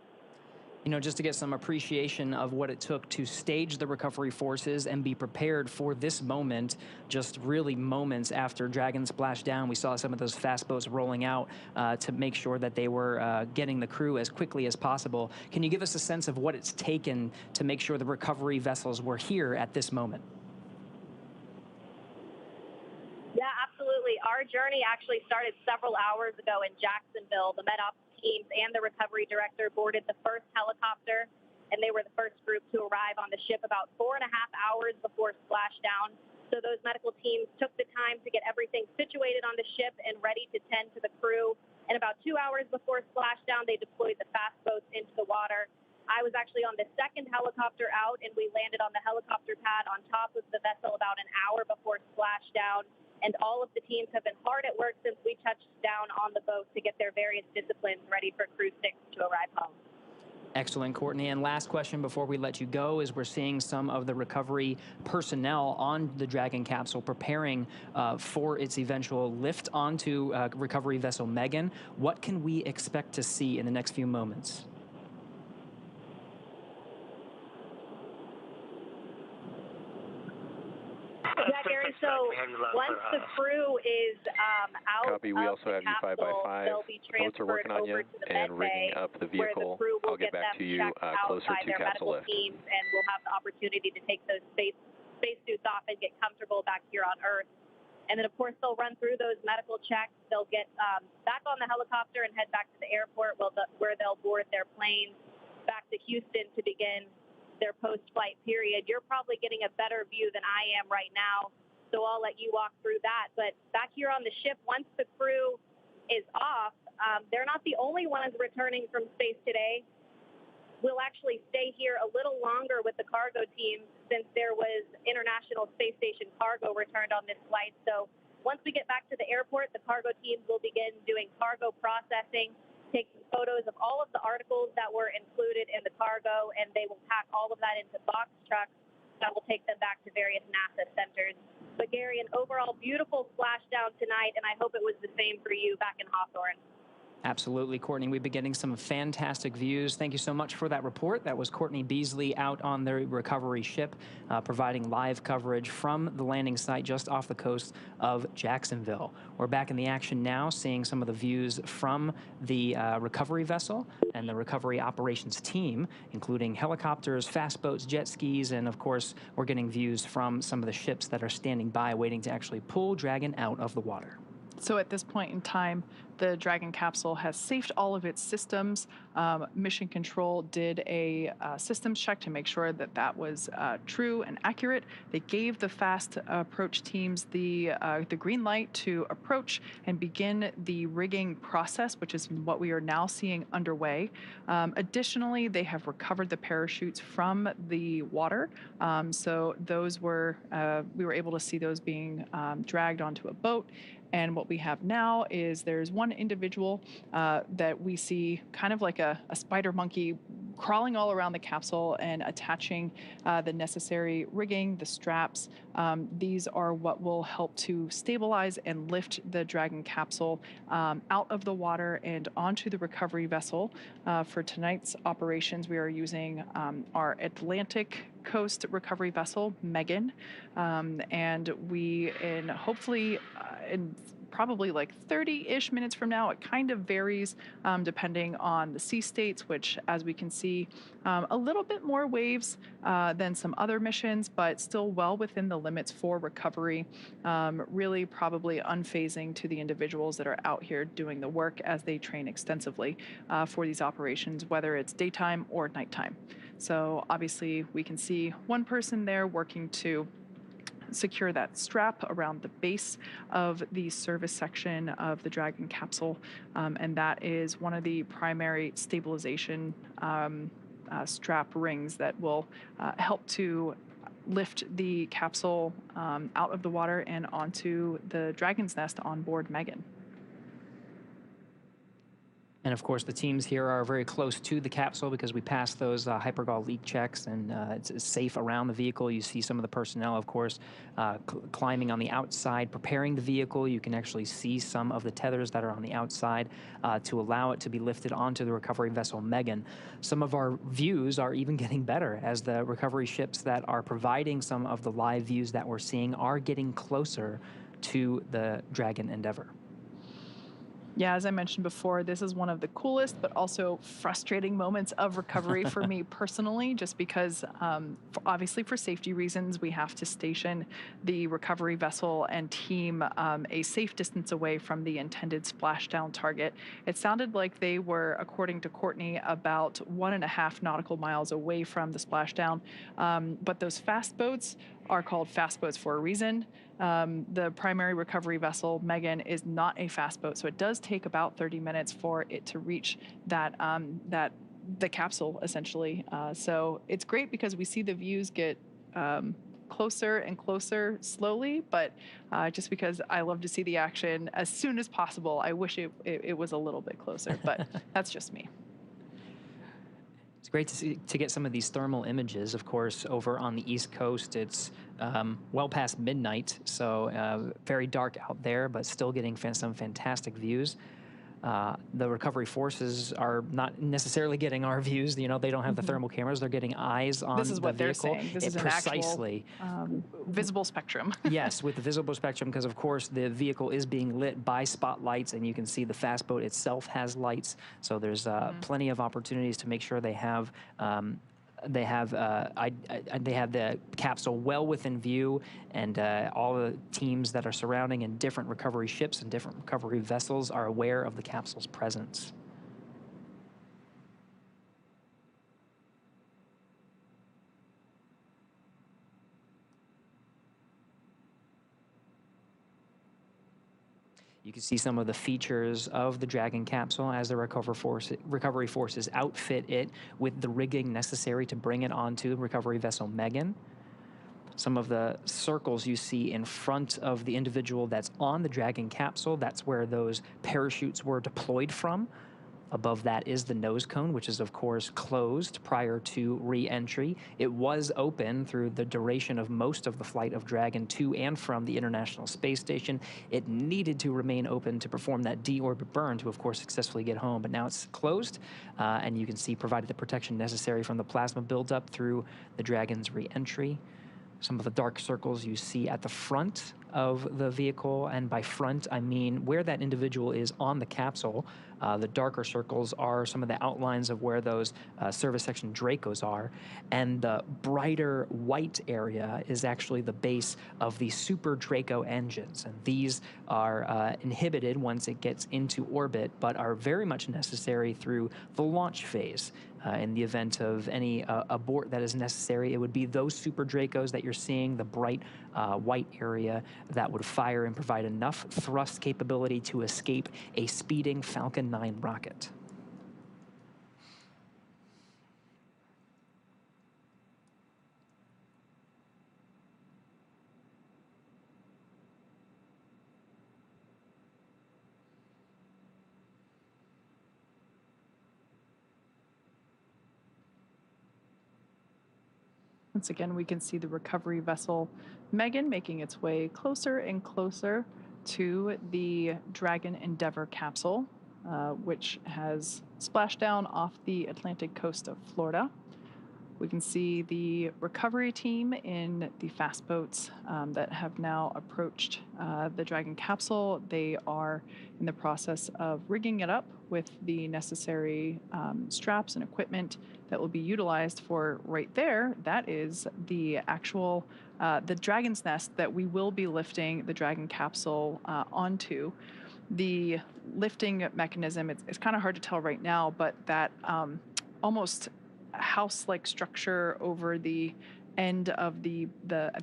You know, just to get some appreciation of what it took to stage the recovery forces and be prepared for this moment, just really moments after Dragon splashed down, we saw some of those fast boats rolling out to make sure that they were getting the crew as quickly as possible. Can you give us a sense of what it's taken to make sure the recovery vessels were here at this moment? Yeah, absolutely. Our journey actually started several hours ago in Jacksonville. The MedOps teams and the recovery director boarded the first helicopter, and they were the first group to arrive on the ship about 4.5 hours before splashdown. So those medical teams took the time to get everything situated on the ship and ready to tend to the crew. And about 2 hours before splashdown, they deployed the fast boats into the water. I was actually on the second helicopter out, and we landed on the helicopter pad on top of the vessel about an hour before splashdown. And all of the teams have been hard at work since we touched down on the boat to get their various disciplines ready for Crew 6 to arrive home. Excellent, Courtney. And last question before we let you go is we're seeing some of the recovery personnel on the Dragon capsule preparing for its eventual lift onto recovery vessel Megan. What can we expect to see in the next few moments? Yeah, Gary, so once the crew is out Copy. We of also the have you 5 by capsule, 5. they'll be Boats are working transferred on you over to the and med rigging bay, up the where the vehicle. crew will I'll get back them to you checked out closer by to their capsule medical lift. teams, and we'll have the opportunity to take those space suits off and get comfortable back here on Earth. And then, of course, they'll run through those medical checks. They'll get back on the helicopter and head back to the airport where they'll board their plane back to Houston to begin their post-flight period. You're probably getting a better view than I am right now, so I'll let you walk through that. But back here on the ship, once the crew is off, they're not the only ones returning from space today. We'll actually stay here a little longer with the cargo team since there was International Space Station cargo returned on this flight. So once we get back to the airport, the cargo teams will begin doing cargo processing, taking photos of all of the articles that were included in the cargo, and they will pack all of that into box trucks that will take them back to various NASA centers. But Gary, an overall beautiful splashdown tonight, and I hope it was the same for you back in Hawthorne. Absolutely, Courtney. We've been getting some fantastic views. Thank you so much for that report. That was Courtney Beasley out on the recovery ship, providing live coverage from the landing site just off the coast of Jacksonville. We're back in the action now, seeing some of the views from the recovery vessel and the recovery operations team, including helicopters, fast boats, jet skis, and of course, we're getting views from some of the ships that are standing by waiting to actually pull Dragon out of the water. So at this point in time, the Dragon capsule has safed all of its systems. Mission Control did a systems check to make sure that that was true and accurate. They gave the fast approach teams the green light to approach and begin the rigging process, which is what we are now seeing underway. Additionally, they have recovered the parachutes from the water. So those were, we were able to see those being dragged onto a boat. And what we have now is there's one individual that we see kind of like a spider monkey crawling all around the capsule and attaching the necessary rigging, the straps. These are what will help to stabilize and lift the Dragon capsule out of the water and onto the recovery vessel. For tonight's operations, we are using our Atlantic Coast recovery vessel, Megan, and we, in hopefully in probably like 30-ish minutes from now, it kind of varies depending on the sea states, which, as we can see, a little bit more waves than some other missions, but still well within the limits for recovery, really probably unfazing to the individuals that are out here doing the work as they train extensively for these operations, whether it's daytime or nighttime. So obviously we can see one person there working to secure that strap around the base of the service section of the Dragon capsule, and that is one of the primary stabilization strap rings that will help to lift the capsule out of the water and onto the Dragon's nest on board Megan. And of course, the teams here are very close to the capsule because we passed those hypergol leak checks, and it's safe around the vehicle. You see some of the personnel, of course, climbing on the outside, preparing the vehicle. You can actually see some of the tethers that are on the outside to allow it to be lifted onto the recovery vessel Megan. Some of our views are even getting better as the recovery ships that are providing some of the live views that we're seeing are getting closer to the Dragon Endeavour. Yeah, as I mentioned before, this is one of the coolest but also frustrating moments of recovery for me personally, just because obviously for safety reasons, we have to station the recovery vessel and team a safe distance away from the intended splashdown target. It sounded like they were, according to Courtney, about 1.5 nautical miles away from the splashdown, but those fast boats are called fast boats for a reason. The primary recovery vessel, Megan, is not a fast boat, so it does take about 30 minutes for it to reach the capsule, essentially. So it's great because we see the views get closer and closer slowly, but just because I love to see the action as soon as possible, I wish it was a little bit closer, but that's just me. It's great to get some of these thermal images. Of course, over on the East Coast, it's well past midnight, so very dark out there, but still getting some fantastic views. The recovery forces are not necessarily getting our views. You know, they don't have the thermal cameras. They're getting eyes on the vehicle. This is what they're saying. This is an precisely actual visible spectrum. Yes, with the visible spectrum, because of course the vehicle is being lit by spotlights, and you can see the fast boat itself has lights. So there's plenty of opportunities to make sure they have they have the capsule well within view, and all the teams that are surrounding in different recovery ships and different recovery vessels are aware of the capsule's presence. You can see some of the features of the Dragon capsule as the recovery forces outfit it with the rigging necessary to bring it onto the recovery vessel Megan. Some of the circles you see in front of the individual that's on the Dragon capsule, that's where those parachutes were deployed from. Above that is the nose cone, which is, of course, closed prior to re-entry. It was open through the duration of most of the flight of Dragon to and from the International Space Station. It needed to remain open to perform that deorbit burn to, of course, successfully get home. But now it's closed, and you can see provided the protection necessary from the plasma buildup through the Dragon's re-entry. Some of the dark circles you see at the front of the vehicle, and by front I mean where that individual is on the capsule. The darker circles are some of the outlines of where those service section Dracos are, and the brighter white area is actually the base of the Super Draco engines, and these are inhibited once it gets into orbit, but are very much necessary through the launch phase. In the event of any abort that is necessary, it would be those Super Dracos that you're seeing, the bright white area, that would fire and provide enough thrust capability to escape a speeding Falcon 9 rocket. Once again, we can see the recovery vessel Megan making its way closer and closer to the Dragon Endeavour capsule, which has splashed down off the Atlantic coast of Florida. We can see the recovery team in the fast boats that have now approached the Dragon capsule. They are in the process of rigging it up with the necessary straps and equipment that will be utilized for right there. That is the actual, the Dragon's nest that we will be lifting the Dragon capsule onto. The lifting mechanism, it's kind of hard to tell right now, but that almost house-like structure over the end of the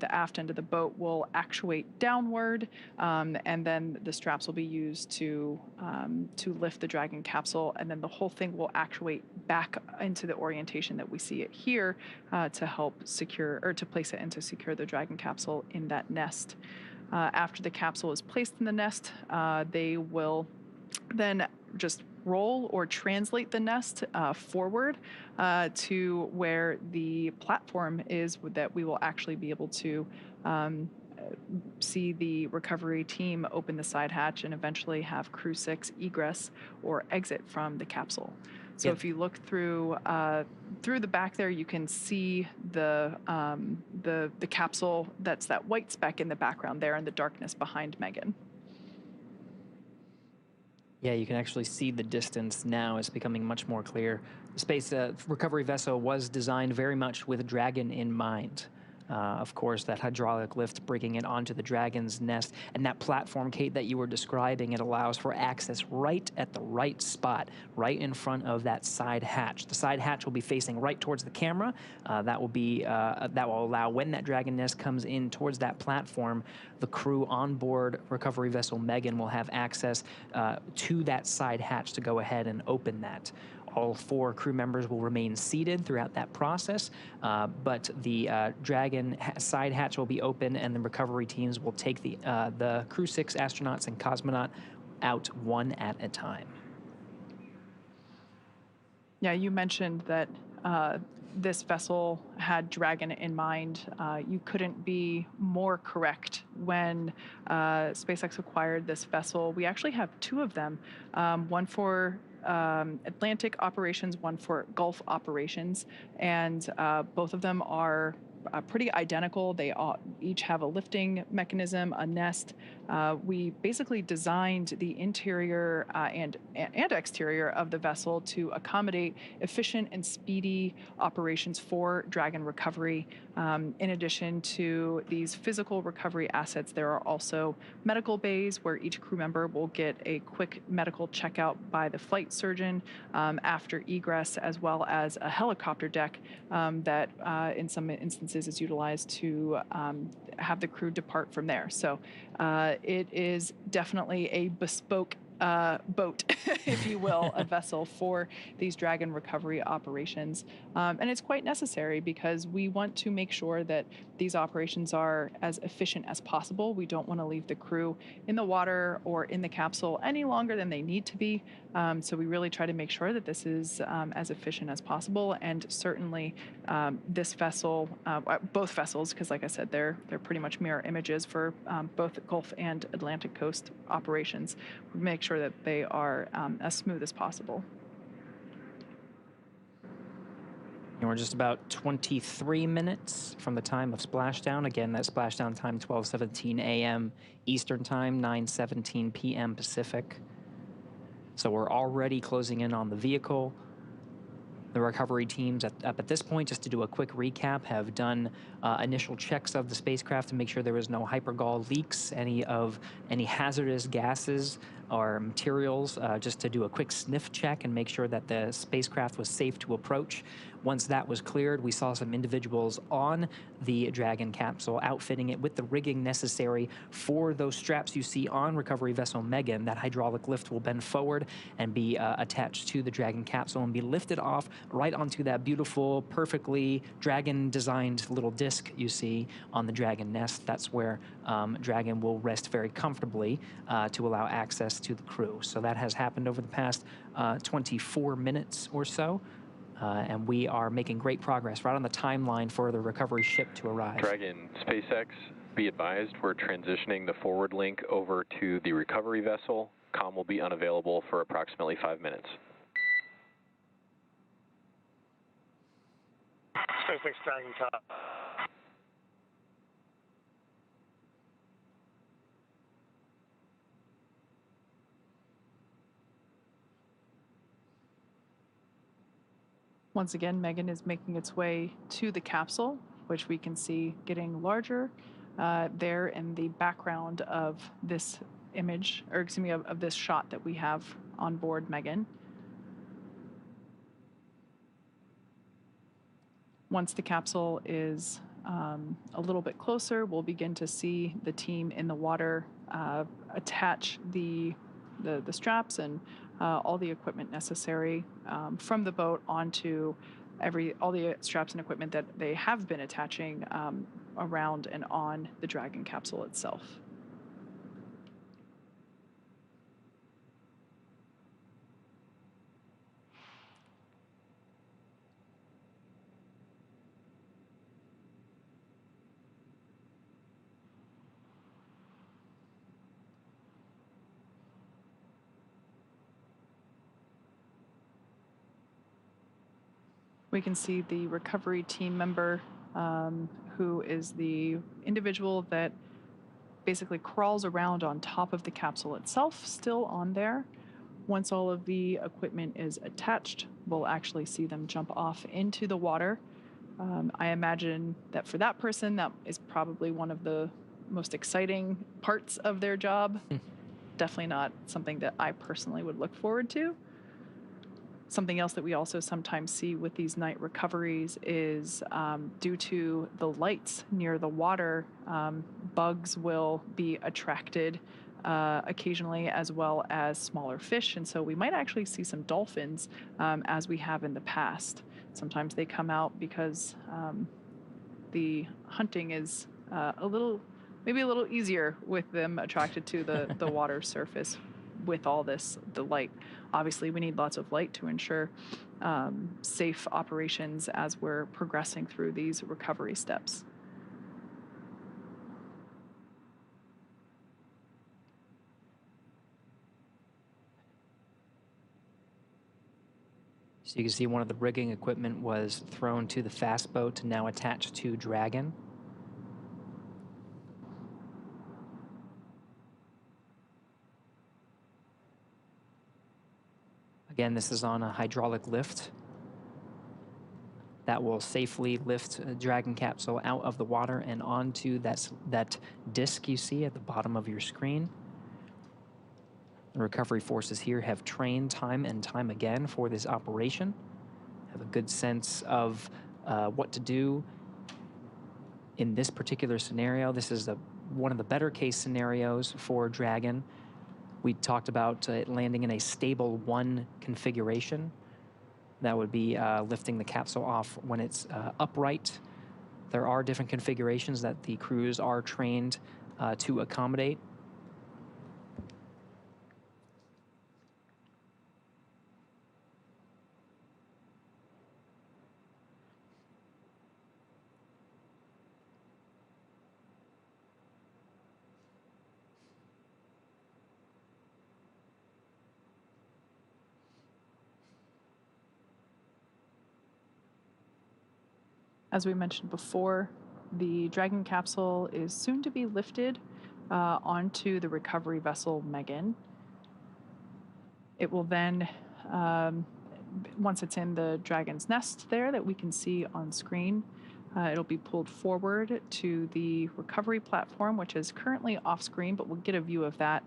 aft end of the boat will actuate downward, and then the straps will be used to lift the Dragon capsule, and then the whole thing will actuate back into the orientation that we see it here to help secure, or to place it and to secure the Dragon capsule in that nest. After the capsule is placed in the nest, they will then just roll or translate the nest forward to where the platform is that we will actually be able to see the recovery team open the side hatch and eventually have Crew 6 egress or exit from the capsule. So if you look through the back there, you can see the capsule. That's that white speck in the background there in the darkness behind Megan. Yeah, you can actually see the distance now. It's becoming much more clear. The space recovery vessel was designed very much with Dragon in mind. Of course, that hydraulic lift bringing it onto the Dragon's nest. And that platform, Kate, that you were describing, it allows for access right at the right spot, right in front of that side hatch. The side hatch will be facing right towards the camera. That will allow, when that Dragon nest comes in towards that platform, the crew on board recovery vessel Megan will have access to that side hatch to go ahead and open that. All 4 crew members will remain seated throughout that process, but the Dragon side hatch will be open, and the recovery teams will take the Crew 6 astronauts and cosmonaut out one at a time. Yeah, you mentioned that this vessel had Dragon in mind. You couldn't be more correct. When SpaceX acquired this vessel, we actually have 2 of them, one for Atlantic operations, one for Gulf operations, and both of them are pretty identical. They each have a lifting mechanism, a nest. We basically designed the interior and exterior of the vessel to accommodate efficient and speedy operations for Dragon recovery. In addition to these physical recovery assets, there are also medical bays where each crew member will get a quick medical checkout by the flight surgeon after egress, as well as a helicopter deck that in some instances is utilized to have the crew depart from there. So it is definitely a bespoke boat, if you will, a vessel for these Dragon recovery operations. And it's quite necessary because we want to make sure that these operations are as efficient as possible. We don't want to leave the crew in the water or in the capsule any longer than they need to be. So we really try to make sure that this is as efficient as possible. And certainly this vessel, both vessels, because like I said, they're pretty much mirror images for both Gulf and Atlantic coast operations. We make sure that they are as smooth as possible. And we're just about 23 minutes from the time of splashdown. Again, that splashdown time, 12:17 a.m. Eastern Time, 9:17 p.m. Pacific. So we're already closing in on the vehicle. The recovery teams at this point, just to do a quick recap, have done initial checks of the spacecraft to make sure there was no hypergol leaks, any hazardous gases or materials, just to do a quick sniff check and make sure that the spacecraft was safe to approach. Once that was cleared, we saw some individuals on the Dragon capsule outfitting it with the rigging necessary for those straps you see on recovery vessel Megan. That hydraulic lift will bend forward and be attached to the Dragon capsule and be lifted off right onto that beautiful, perfectly Dragon-designed little disc you see on the Dragon nest. That's where Dragon will rest very comfortably to allow access to the crew. So that has happened over the past 24 minutes or so. And we are making great progress right on the timeline for the recovery ship to arrive. Dragon, SpaceX, be advised, we're transitioning the forward link over to the recovery vessel. Comm will be unavailable for approximately 5 minutes. SpaceX Dragon top. Once again, Megan is making its way to the capsule, which we can see getting larger there in the background of this image, or excuse me, of this shot that we have on board Megan. Once the capsule is a little bit closer, we'll begin to see the team in the water attach the straps and all the equipment necessary from the boat onto all the straps and equipment that they have been attaching around and on the Dragon capsule itself. We can see the recovery team member, who is the individual that basically crawls around on top of the capsule itself, still on there. Once all of the equipment is attached, we'll actually see them jump off into the water. I imagine that for that person, that is probably one of the most exciting parts of their job. Definitely not something that I personally would look forward to. Something else that we also sometimes see with these night recoveries is due to the lights near the water, bugs will be attracted occasionally, as well as smaller fish. And so we might actually see some dolphins, as we have in the past. Sometimes they come out because the hunting is maybe a little easier with them attracted to the water surface with all the light. Obviously, we need lots of light to ensure safe operations as we're progressing through these recovery steps. So you can see one of the rigging equipment was thrown to the fast boat, now attached to Dragon. Again, this is on a hydraulic lift that will safely lift a Dragon capsule out of the water and onto that disc you see at the bottom of your screen. The recovery forces here have trained time and time again for this operation, have a good sense of what to do in this particular scenario. This is one of the better case scenarios for Dragon. We talked about it landing in a stable 1 configuration. That would be lifting the capsule off when it's upright. There are different configurations that the crews are trained to accommodate. As we mentioned before, the Dragon capsule is soon to be lifted onto the recovery vessel Megan. It will then, once it's in the Dragon's nest there that we can see on screen, it'll be pulled forward to the recovery platform, which is currently off screen, but we'll get a view of that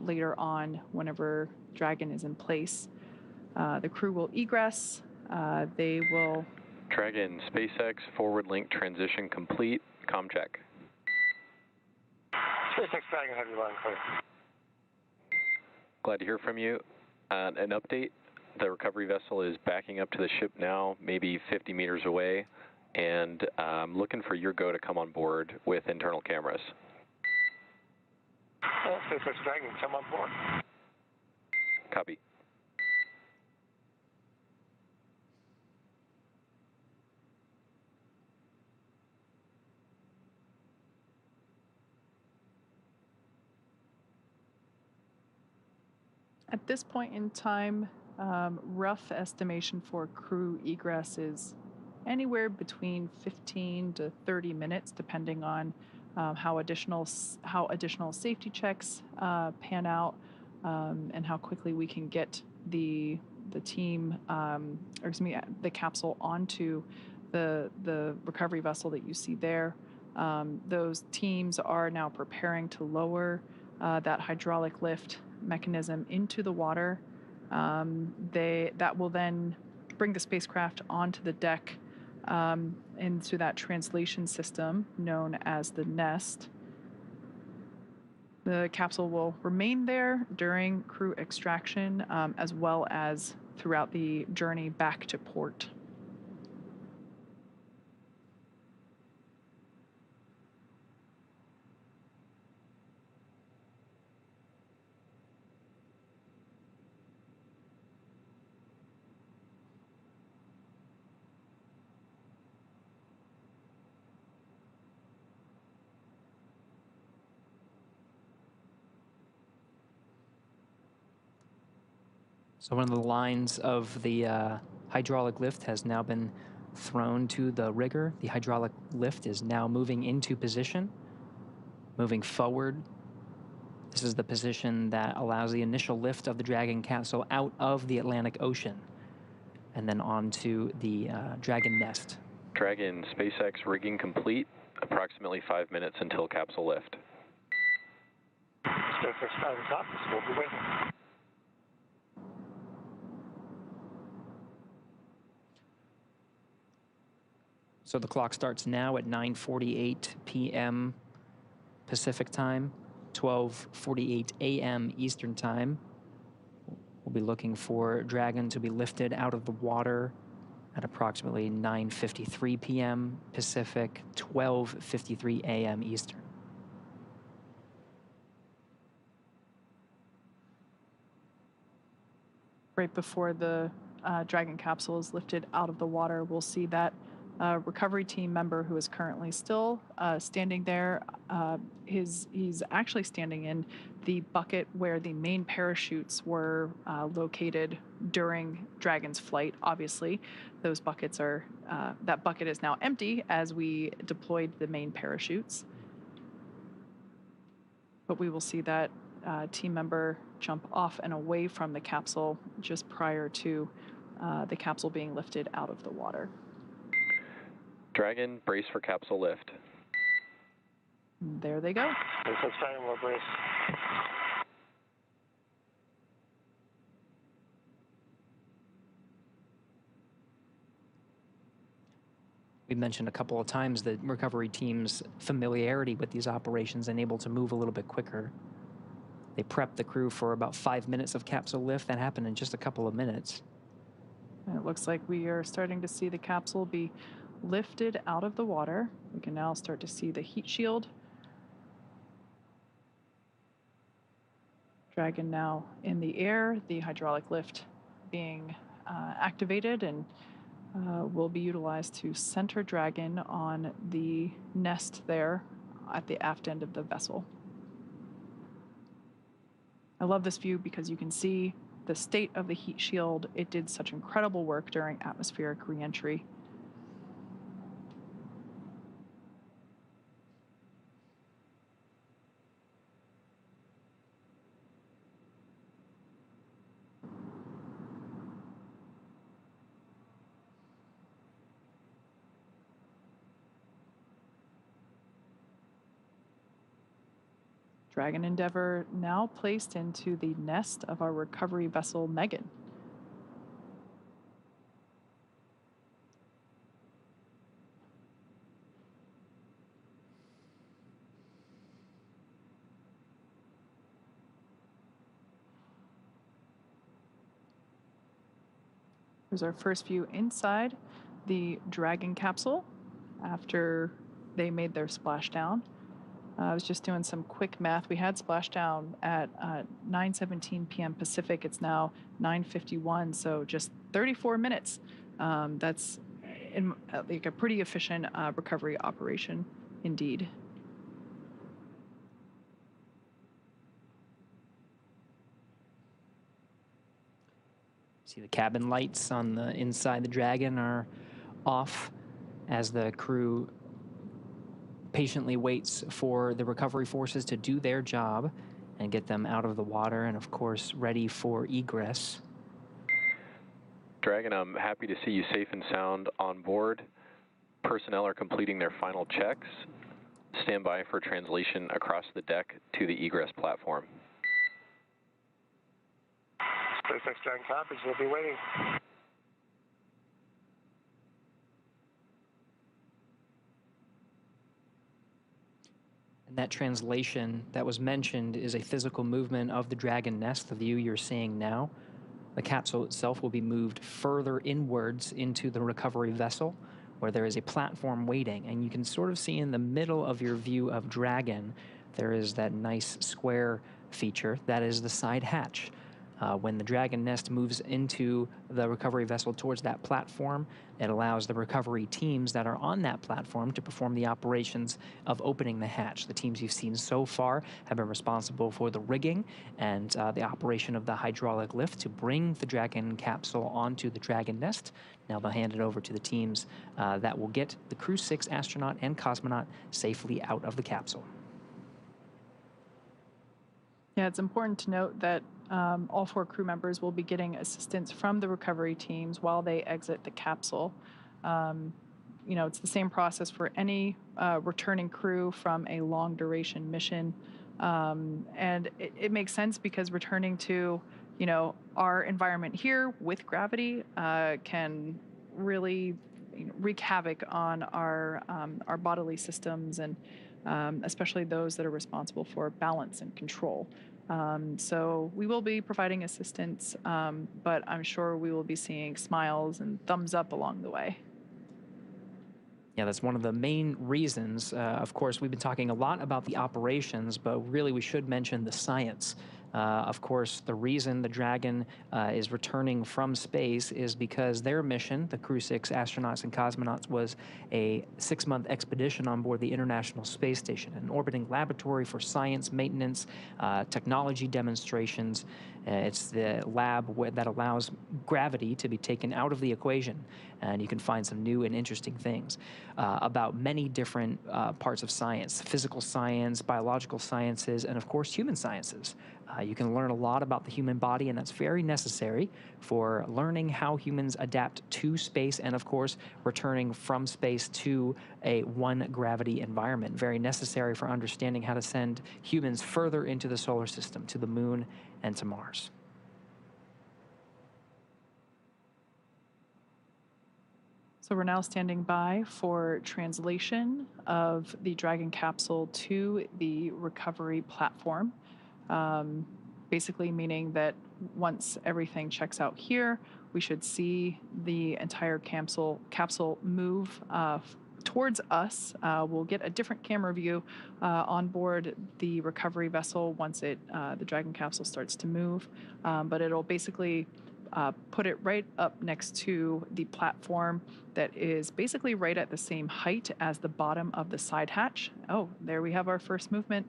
later on whenever Dragon is in place. The crew will egress. They will... Dragon, SpaceX, forward link transition complete. Com check. SpaceX Dragon, heavy line clear. Glad to hear from you. An update, the recovery vessel is backing up to the ship now, maybe 50 meters away, and looking for your go to come on board with internal cameras. SpaceX Dragon, come on board. Copy. At this point in time, rough estimation for crew egress is anywhere between 15 to 30 minutes, depending on how additional safety checks pan out, and how quickly we can get the team, the capsule onto the recovery vessel that you see there. Those teams are now preparing to lower that hydraulic lift mechanism into the water. That will then bring the spacecraft onto the deck, into that translation system known as the nest. The capsule will remain there during crew extraction, as well as throughout the journey back to port. So one of the lines of the hydraulic lift has now been thrown to the rigger. The hydraulic lift is now moving into position, moving forward. This is the position that allows the initial lift of the Dragon capsule out of the Atlantic Ocean and then onto the Dragon nest. Dragon SpaceX rigging complete. Approximately 5 minutes until capsule lift. SpaceX Dragon top, we'll be waiting. So the clock starts now at 9:48 p.m. Pacific time, 12:48 a.m. Eastern time. We'll be looking for Dragon to be lifted out of the water at approximately 9:53 p.m. Pacific, 12:53 a.m. Eastern. Right before the Dragon capsule is lifted out of the water, we'll see that recovery team member who is currently still standing there. He's actually standing in the bucket where the main parachutes were located during Dragon's flight. Obviously, those buckets are that bucket is now empty as we deployed the main parachutes. But we will see that team member jump off and away from the capsule just prior to the capsule being lifted out of the water. Dragon, brace for capsule lift. There they go. SpaceX Dragon will brace. We mentioned a couple of times the recovery team's familiarity with these operations and able to move a little bit quicker. They prepped the crew for about 5 minutes of capsule lift. That happened in just a couple of minutes. And it looks like we are starting to see the capsule be lifted out of the water. We can now start to see the heat shield. Dragon now in the air, the hydraulic lift being activated and will be utilized to center Dragon on the nest there at the aft end of the vessel. I love this view because you can see the state of the heat shield. It did such incredible work during atmospheric reentry. Dragon Endeavour now placed into the nest of our recovery vessel, Megan. Here's our first view inside the Dragon capsule after they made their splashdown. I was just doing some quick math. We had splashdown at 9:17 p.m. Pacific. It's now 9:51, so just 34 minutes. That's like a pretty efficient recovery operation indeed. See the cabin lights on the inside the Dragon are off as the crew patiently waits for the recovery forces to do their job and get them out of the water and, of course, ready for egress. Dragon, I'm happy to see you safe and sound on board. Personnel are completing their final checks. Stand by for translation across the deck to the egress platform. SpaceX Dragon copies, we'll be waiting. And that translation that was mentioned is a physical movement of the Dragon nest, the view you're seeing now. The capsule itself will be moved further inwards into the recovery vessel, where there is a platform waiting. And you can sort of see in the middle of your view of Dragon, there is that nice square feature. That is the side hatch. When the Dragon nest moves into the recovery vessel towards that platform, it allows the recovery teams that are on that platform to perform the operations of opening the hatch. The teams you've seen so far have been responsible for the rigging and the operation of the hydraulic lift to bring the Dragon capsule onto the Dragon nest. Now they'll hand it over to the teams that will get the Crew 6 astronaut and cosmonaut safely out of the capsule. Yeah, it's important to note that all 4 crew members will be getting assistance from the recovery teams while they exit the capsule. It's the same process for any returning crew from a long duration mission. And it makes sense because returning to, our environment here with gravity can really wreak havoc on our bodily systems and especially those that are responsible for balance and control. So we will be providing assistance, but I'm sure we will be seeing smiles and thumbs up along the way. Yeah, that's one of the main reasons. Of course, we've been talking a lot about the operations, but really we should mention the science. Of course, the reason the Dragon is returning from space is because their mission, the Crew 6 astronauts and cosmonauts, was a 6-month expedition on board the International Space Station, an orbiting laboratory for science, maintenance, technology demonstrations. It's the lab that allows gravity to be taken out of the equation, and you can find some new and interesting things about many different parts of science: physical science, biological sciences, and of course human sciences. You can learn a lot about the human body, and that's very necessary for learning how humans adapt to space and, of course, returning from space to a one-gravity environment. Very necessary for understanding how to send humans further into the solar system, to the moon and to Mars. So we're now standing by for translation of the Dragon capsule to the recovery platform. Basically meaning that once everything checks out here, we should see the entire capsule move towards us. We'll get a different camera view on board the recovery vessel once the Dragon capsule starts to move, but it'll basically put it right up next to the platform that is basically right at the same height as the bottom of the side hatch. Oh, there we have our first movement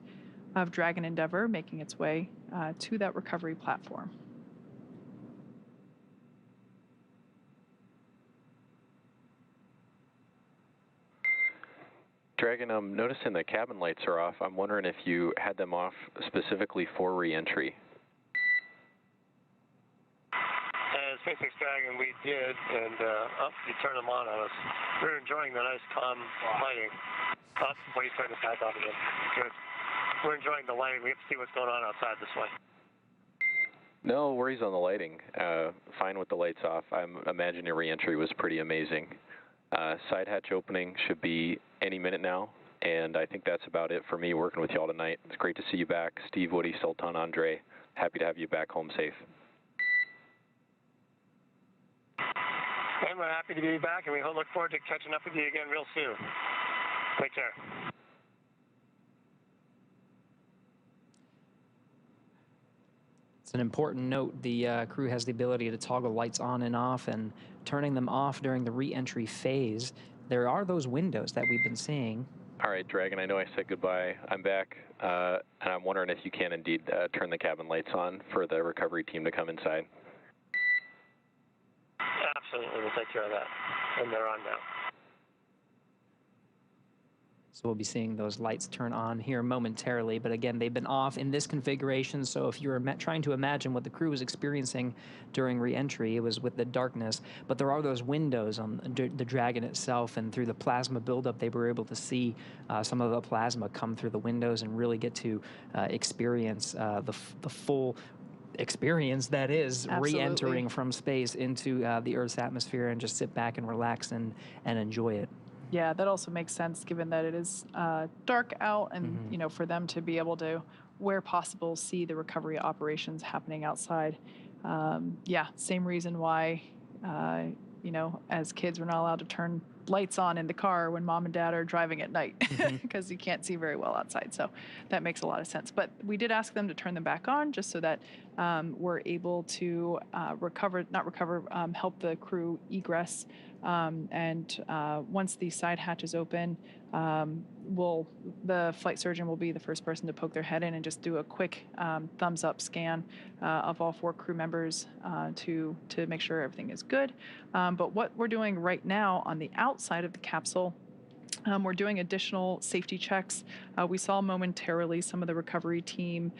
of Dragon Endeavour making its way to that recovery platform. Dragon, I'm noticing the cabin lights are off. I'm wondering if you had them off specifically for re-entry. Spacex Dragon, we did, and you turned them on us. We were enjoying the nice calm lighting. What are you turning this back off again? Good. We're enjoying the lighting. We have to see what's going on outside this way. No worries on the lighting. Fine with the lights off. I imagine your re-entry was pretty amazing. Side hatch opening should be any minute now, and I think that's about it for me working with y'all tonight. It's great to see you back. Steve, Woody, Sultan, Andre, happy to have you back home safe. And we're happy to be back, and we look forward to catching up with you again real soon. Take care. It's an important note. The crew has the ability to toggle lights on and off, and turning them off during the re-entry phase. There are those windows that we've been seeing. All right, Dragon, I know I said goodbye. I'm back, and I'm wondering if you can indeed turn the cabin lights on for the recovery team to come inside. Absolutely, we'll take care of that. And they're on now. So we'll be seeing those lights turn on here momentarily, but again, they've been off in this configuration, so if you're trying to imagine what the crew was experiencing during re-entry, it was with the darkness, but there are those windows on the Dragon itself, and through the plasma buildup, they were able to see some of the plasma come through the windows and really get to experience the full experience that is re-entering from space into the Earth's atmosphere, and just sit back and relax and enjoy it. Yeah, that also makes sense given that it is dark out, and for them to be able to, where possible, see the recovery operations happening outside. Yeah, same reason why as kids we're not allowed to turn lights on in the car when mom and dad are driving at night because you can't see very well outside. So that makes a lot of sense. But we did ask them to turn them back on just so that we're able to help the crew egress. And once the side hatch is open, the flight surgeon will be the first person to poke their head in and just do a quick thumbs up scan of all 4 crew members to make sure everything is good. But what we're doing right now on the outside of the capsule, we're doing additional safety checks. We saw momentarily some of the recovery team,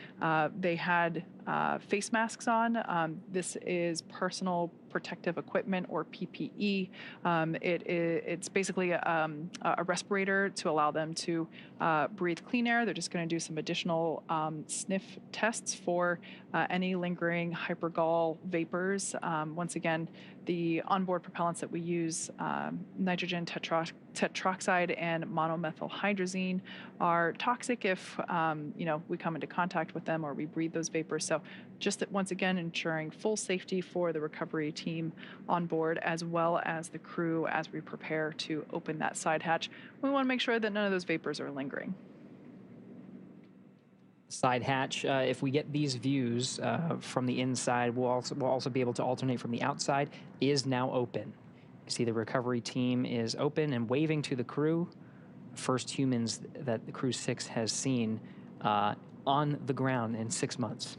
they had face masks on. This is personal protective equipment, or PPE. It's basically a respirator to allow them to breathe clean air. They're just going to do some additional sniff tests for any lingering hypergol vapors. Once again, the onboard propellants that we use, nitrogen tetroxide and monomethylhydrazine, are toxic if we come into contact with them or we breathe those vapors. So just that, once again, ensuring full safety for the recovery team on board, as well as the crew as we prepare to open that side hatch. We want to make sure that none of those vapors are lingering. Side hatch, if we get these views from the inside, we'll also be able to alternate from the outside, is now open. You see the recovery team is open and waving to the crew. First humans that the Crew 6 has seen on the ground in 6 months.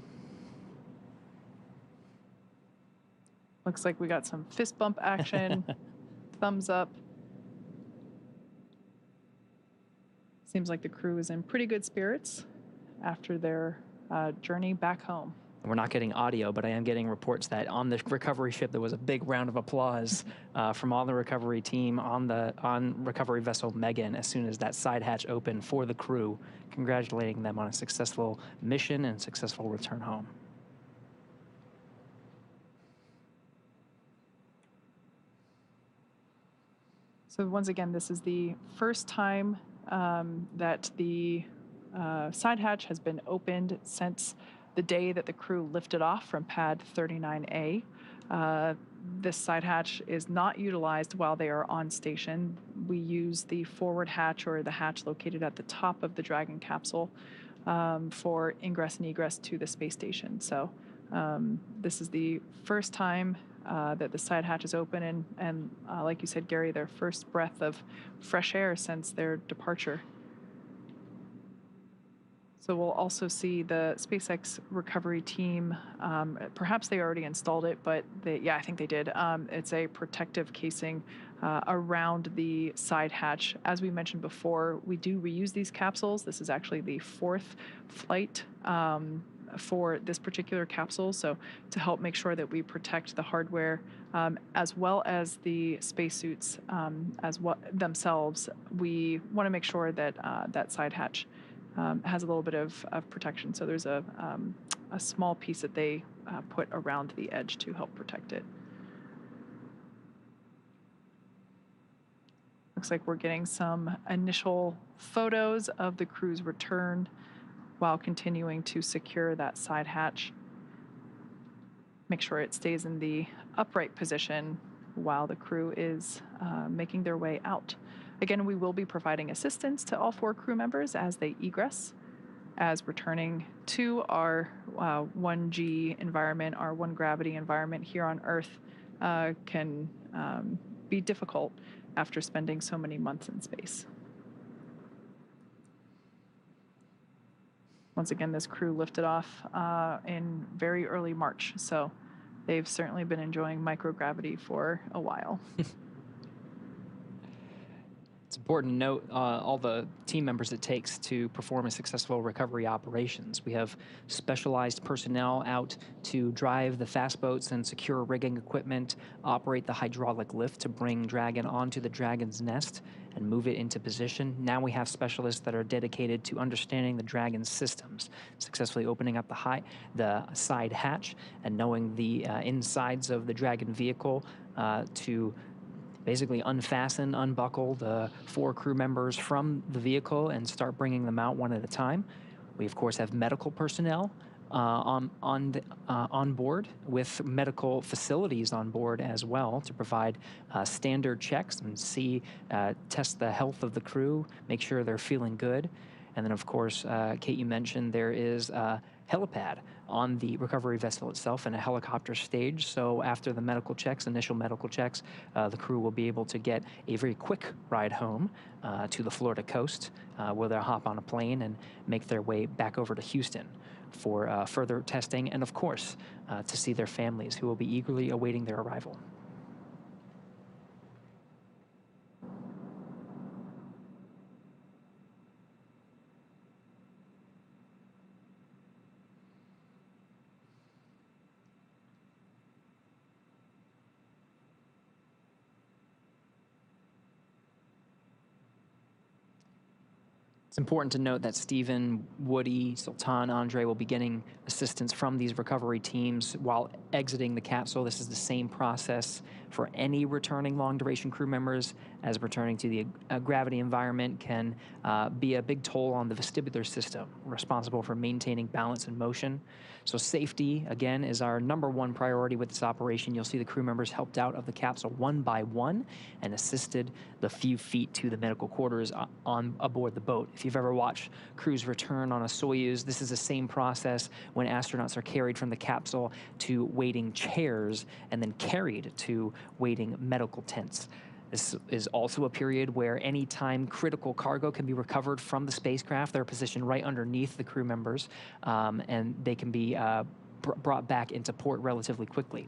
Looks like we got some fist bump action, thumbs up. Seems like the crew is in pretty good spirits after their journey back home. We're not getting audio, but I am getting reports that on the recovery ship there was a big round of applause from all the recovery team on recovery vessel Megan as soon as that side hatch opened for the crew, congratulating them on a successful mission and successful return home. So once again, this is the first time that the side hatch has been opened since the day that the crew lifted off from pad 39A. This side hatch is not utilized while they are on station. We use the forward hatch, or the hatch located at the top of the Dragon capsule, for ingress and egress to the space station. So this is the first time that the side hatch is open, and like you said, Gary, their first breath of fresh air since their departure. So we'll also see the SpaceX recovery team, perhaps they already installed it, but I think they did. It's a protective casing around the side hatch. As we mentioned before, we do reuse these capsules. This is actually the 4th flight for this particular capsule. So to help make sure that we protect the hardware as well as the spacesuits themselves, we want to make sure that that side hatch has a little bit of protection. So there's a small piece that they put around the edge to help protect it. Looks like we're getting some initial photos of the crew's return while continuing to secure that side hatch. Make sure it stays in the upright position while the crew is making their way out. Again, we will be providing assistance to all 4 crew members as they egress, as returning to our 1G environment, our 1 gravity environment here on Earth can be difficult after spending so many months in space. Once again, this crew lifted off in very early March, so they've certainly been enjoying microgravity for a while. It's important to note all the team members it takes to perform a successful recovery operations. We have specialized personnel out to drive the fast boats and secure rigging equipment, operate the hydraulic lift to bring Dragon onto the Dragon's nest and move it into position. Now we have specialists that are dedicated to understanding the Dragon's systems, successfully opening up the side hatch and knowing the insides of the Dragon vehicle to basically unbuckle the 4 crew members from the vehicle and start bringing them out one at a time. We, of course, have medical personnel on board, with medical facilities on board as well, to provide standard checks and test the health of the crew, make sure they're feeling good. And then, of course, Kate, you mentioned there is a helipad on the recovery vessel itself and a helicopter stage. So after the initial medical checks, the crew will be able to get a very quick ride home to the Florida coast, where they'll hop on a plane and make their way back over to Houston for further testing and, of course, to see their families, who will be eagerly awaiting their arrival. It's important to note that Stephen, Woody, Sultan, Andre will be getting assistance from these recovery teams while exiting the capsule. This is the same process for any returning long-duration crew members, as returning to the gravity environment can be a big toll on the vestibular system, responsible for maintaining balance and motion. So safety, again, is our #1 priority with this operation. You'll see the crew members helped out of the capsule one by one and assisted the few feet to the medical quarters on aboard the boat. If you've ever watched crews return on a Soyuz, this is the same process when astronauts are carried from the capsule to waiting chairs and then carried to waiting medical tents. This is also a period where anytime critical cargo can be recovered from the spacecraft, they're positioned right underneath the crew members, and they can be brought back into port relatively quickly.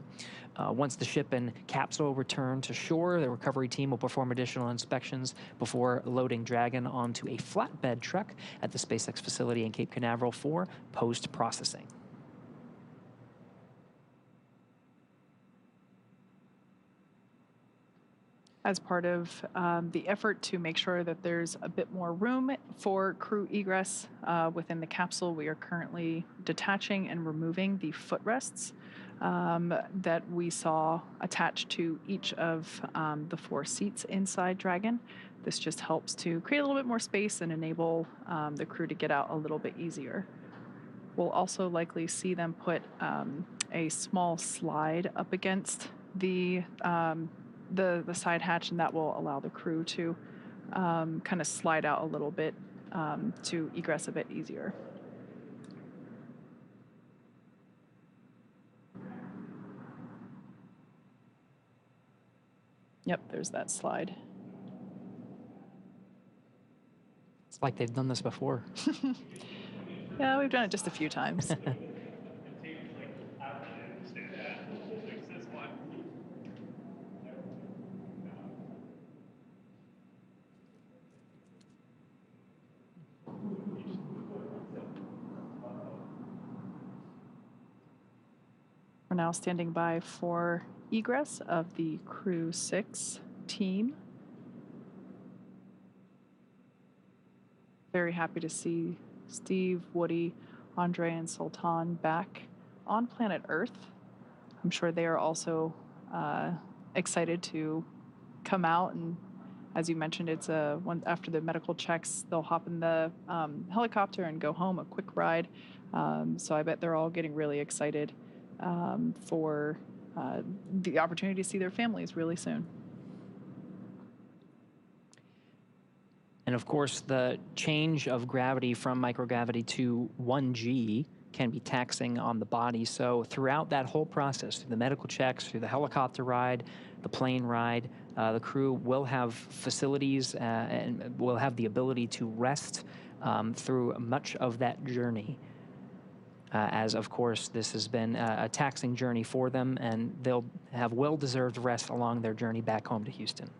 Once the ship and capsule return to shore, the recovery team will perform additional inspections before loading Dragon onto a flatbed truck at the SpaceX facility in Cape Canaveral for post-processing. As part of the effort to make sure that there's a bit more room for crew egress within the capsule, we are currently detaching and removing the footrests that we saw attached to each of the 4 seats inside Dragon. This just helps to create a little bit more space and enable the crew to get out a little bit easier. We'll also likely see them put a small slide up against the side hatch, and that will allow the crew to kind of slide out a little bit to egress a bit easier. Yep, there's that slide. It's like they've done this before. Yeah, we've done it just a few times. We're now standing by for egress of the Crew 6 team. Very happy to see Steve, Woody, Andre, and Sultan back on planet Earth. I'm sure they are also excited to come out, and as you mentioned, it's after the medical checks, they'll hop in the helicopter and go home, a quick ride. So I bet they're all getting really excited for the opportunity to see their families really soon. And of course, the change of gravity from microgravity to 1G can be taxing on the body. So throughout that whole process, through the medical checks, through the helicopter ride, the plane ride, the crew will have facilities and will have the ability to rest through much of that journey. As, of course, this has been a taxing journey for them, and they'll have well-deserved rest along their journey back home to Houston.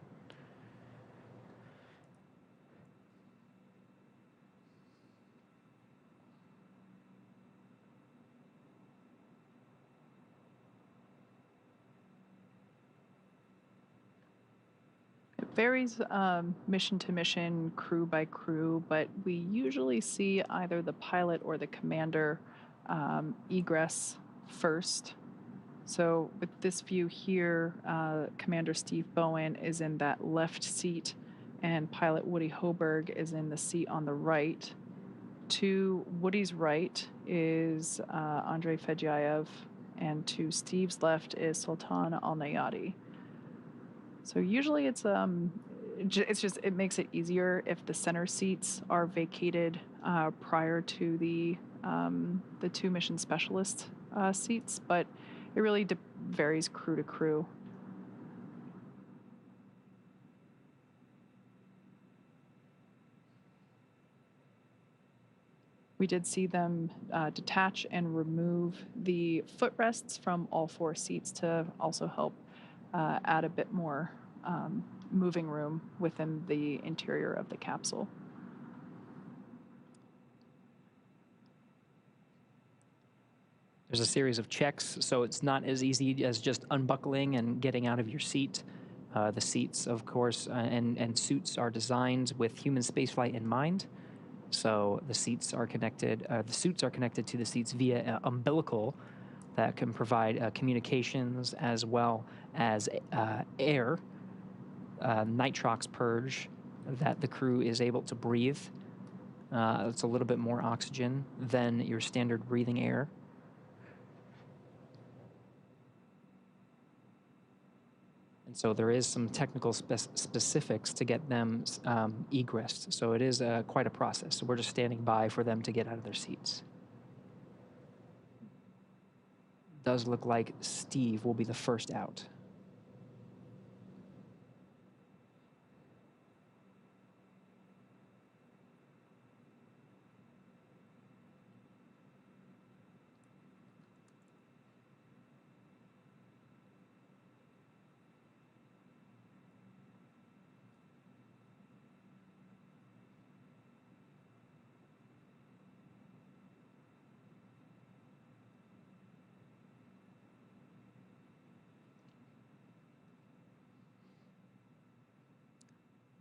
Varies mission to mission, crew by crew, but we usually see either the pilot or the commander egress first. So with this view here, Commander Steve Bowen is in that left seat, and pilot Woody Hoberg is in the seat on the right. To Woody's right is Andrei Fedyaev, and to Steve's left is Sultan Al-Nayati. So usually it's just it makes it easier if the center seats are vacated prior to the two mission specialist seats, but it really varies crew to crew. We did see them detach and remove the footrests from all 4 seats to also help add a bit more moving room within the interior of the capsule. There's a series of checks, so it's not as easy as just unbuckling and getting out of your seat. The seats, of course, and suits are designed with human spaceflight in mind. So the seats are connected. The suits are connected to the seats via an umbilical that can provide communications as well as air, nitrox purge that the crew is able to breathe. It's a little bit more oxygen than your standard breathing air. And so there is some technical specifics to get them egressed. So it is quite a process. So we're just standing by for them to get out of their seats. Does look like Steve will be the first out.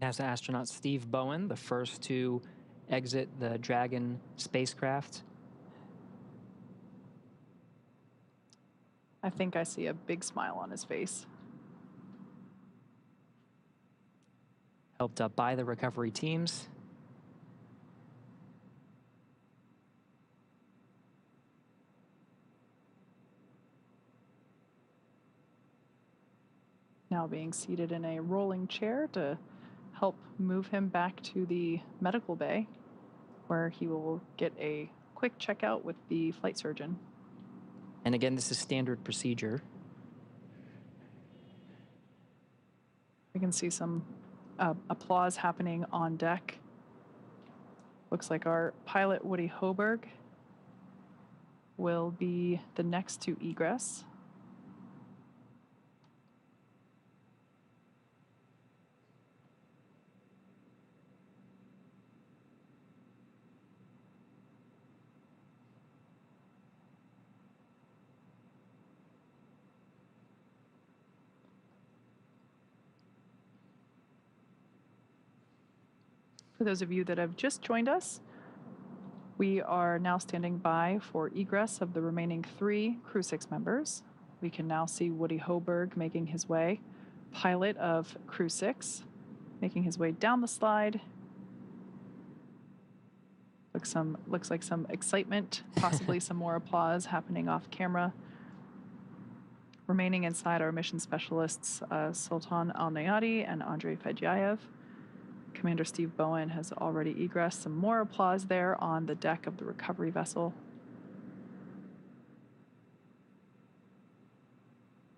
NASA astronaut Steve Bowen, the first to exit the Dragon spacecraft. I think I see a big smile on his face. Helped up by the recovery teams. Now being seated in a rolling chair to help move him back to the medical bay, where he will get a quick checkout with the flight surgeon. And again, this is standard procedure. We can see some applause happening on deck. Looks like our pilot, Woody Hoberg, will be the next to egress. For those of you that have just joined us, we are now standing by for egress of the remaining 3 Crew 6 members. We can now see Woody Hoberg making his way, pilot of Crew 6, making his way down the slide. Looks like some excitement, possibly some more applause happening off camera. Remaining inside are mission specialists Sultan Al-Nayati and Andrei Fedyaev. Commander Steve Bowen has already egressed. Some more applause there on the deck of the recovery vessel.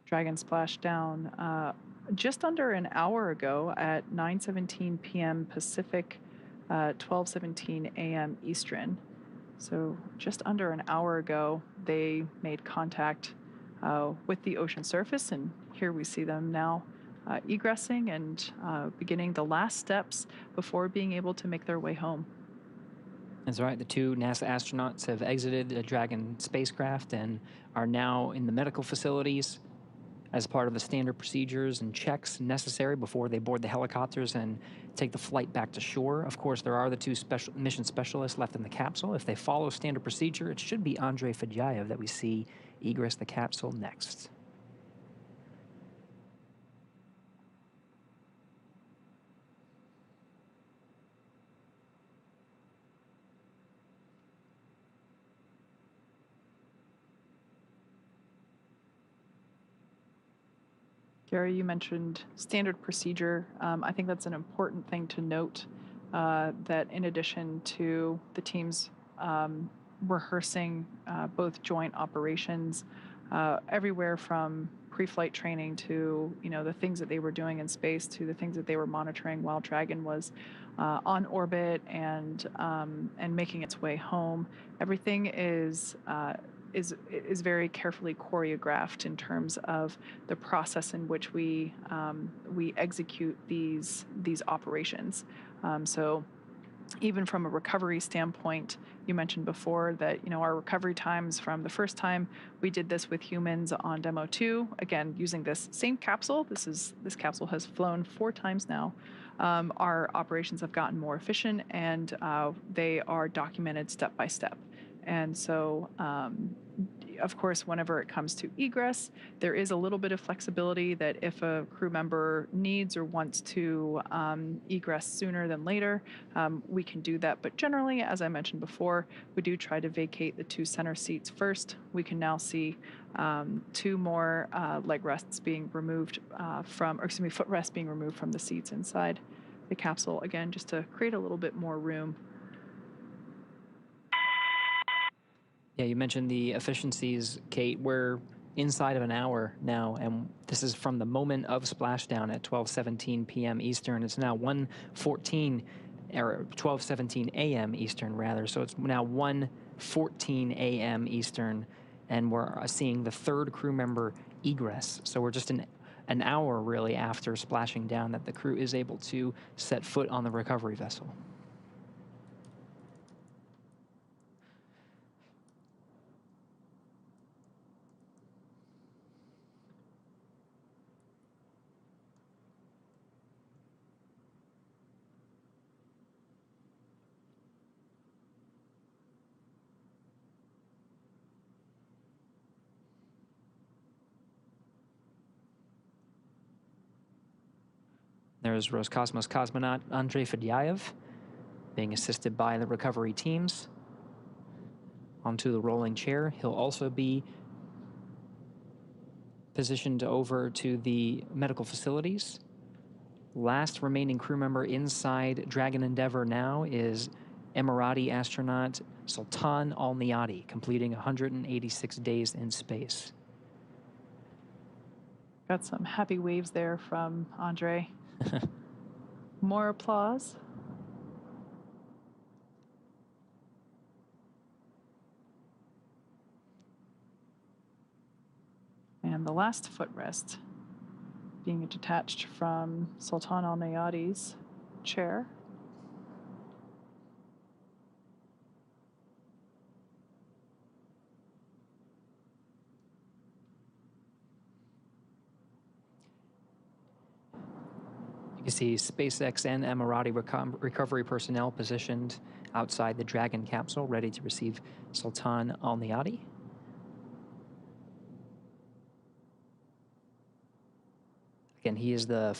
Dragon splashed down just under an hour ago at 9:17 p.m. Pacific, 12:17 a.m. Eastern. So just under an hour ago, they made contact with the ocean surface, and here we see them now egressing and beginning the last steps before being able to make their way home. That's right. The 2 NASA astronauts have exited the Dragon spacecraft and are now in the medical facilities as part of the standard procedures and checks necessary before they board the helicopters and take the flight back to shore. Of course, there are the 2 mission specialists left in the capsule. If they follow standard procedure, it should be Andrei Fedyaev that we see egress the capsule next. Gary, you mentioned standard procedure. I think that's an important thing to note, that in addition to the teams rehearsing both joint operations, everywhere from pre-flight training to the things that they were doing in space to the things that they were monitoring while Dragon was on orbit and making its way home. Everything is very carefully choreographed in terms of the process in which we execute these operations. So even from a recovery standpoint, you mentioned before that our recovery times from the first time we did this with humans on demo 2, again using this same capsule. This capsule has flown 4 times now. Our operations have gotten more efficient, and they are documented step by step. And so, of course, whenever it comes to egress, there is a little bit of flexibility that if a crew member needs or wants to egress sooner than later, we can do that. But generally, as I mentioned before, we do try to vacate the 2 center seats first. We can now see 2 more leg rests being removed footrests being removed from the seats inside the capsule, again, just to create a little bit more room. Yeah, you mentioned the efficiencies, Kate. We're inside of an hour now, and this is from the moment of splashdown at 12:17 p.m. Eastern. It's now 1:14, or 12:17 a.m. Eastern, rather. So it's now 1:14 a.m. Eastern, and we're seeing the 3rd crew member egress. So we're just an hour, really, after splashing down that the crew is able to set foot on the recovery vessel. There's Roscosmos cosmonaut Andrei Fedyaev being assisted by the recovery teams onto the rolling chair. He'll also be positioned over to the medical facilities. Last remaining crew member inside Dragon Endeavour now is Emirati astronaut Sultan Al-Niyati, completing 186 days in space. Got some happy waves there from Andre. More applause. And the last footrest being detached from Sultan Al-Niyati's chair. You see SpaceX and Emirati recovery personnel positioned outside the Dragon capsule, ready to receive Sultan Al-Niyati. Again, he is the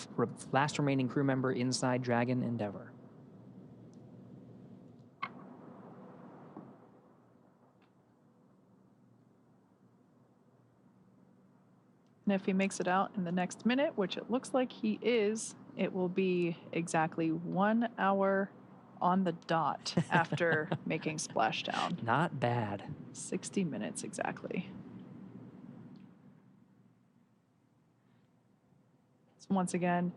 last remaining crew member inside Dragon Endeavour. And if he makes it out in the next minute, which it looks like he is, it will be exactly 1 hour on the dot after making splashdown. Not bad. 60 minutes exactly. So once again,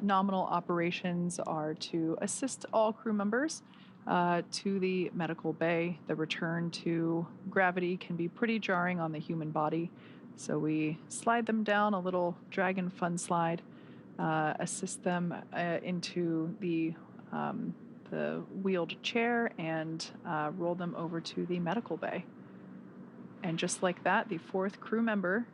nominal operations are to assist all crew members to the medical bay. The return to gravity can be pretty jarring on the human body. So we slide them down a little Dragon fun slide, assist them into the wheeled chair, and roll them over to the medical bay. And just like that, the 4th crew member,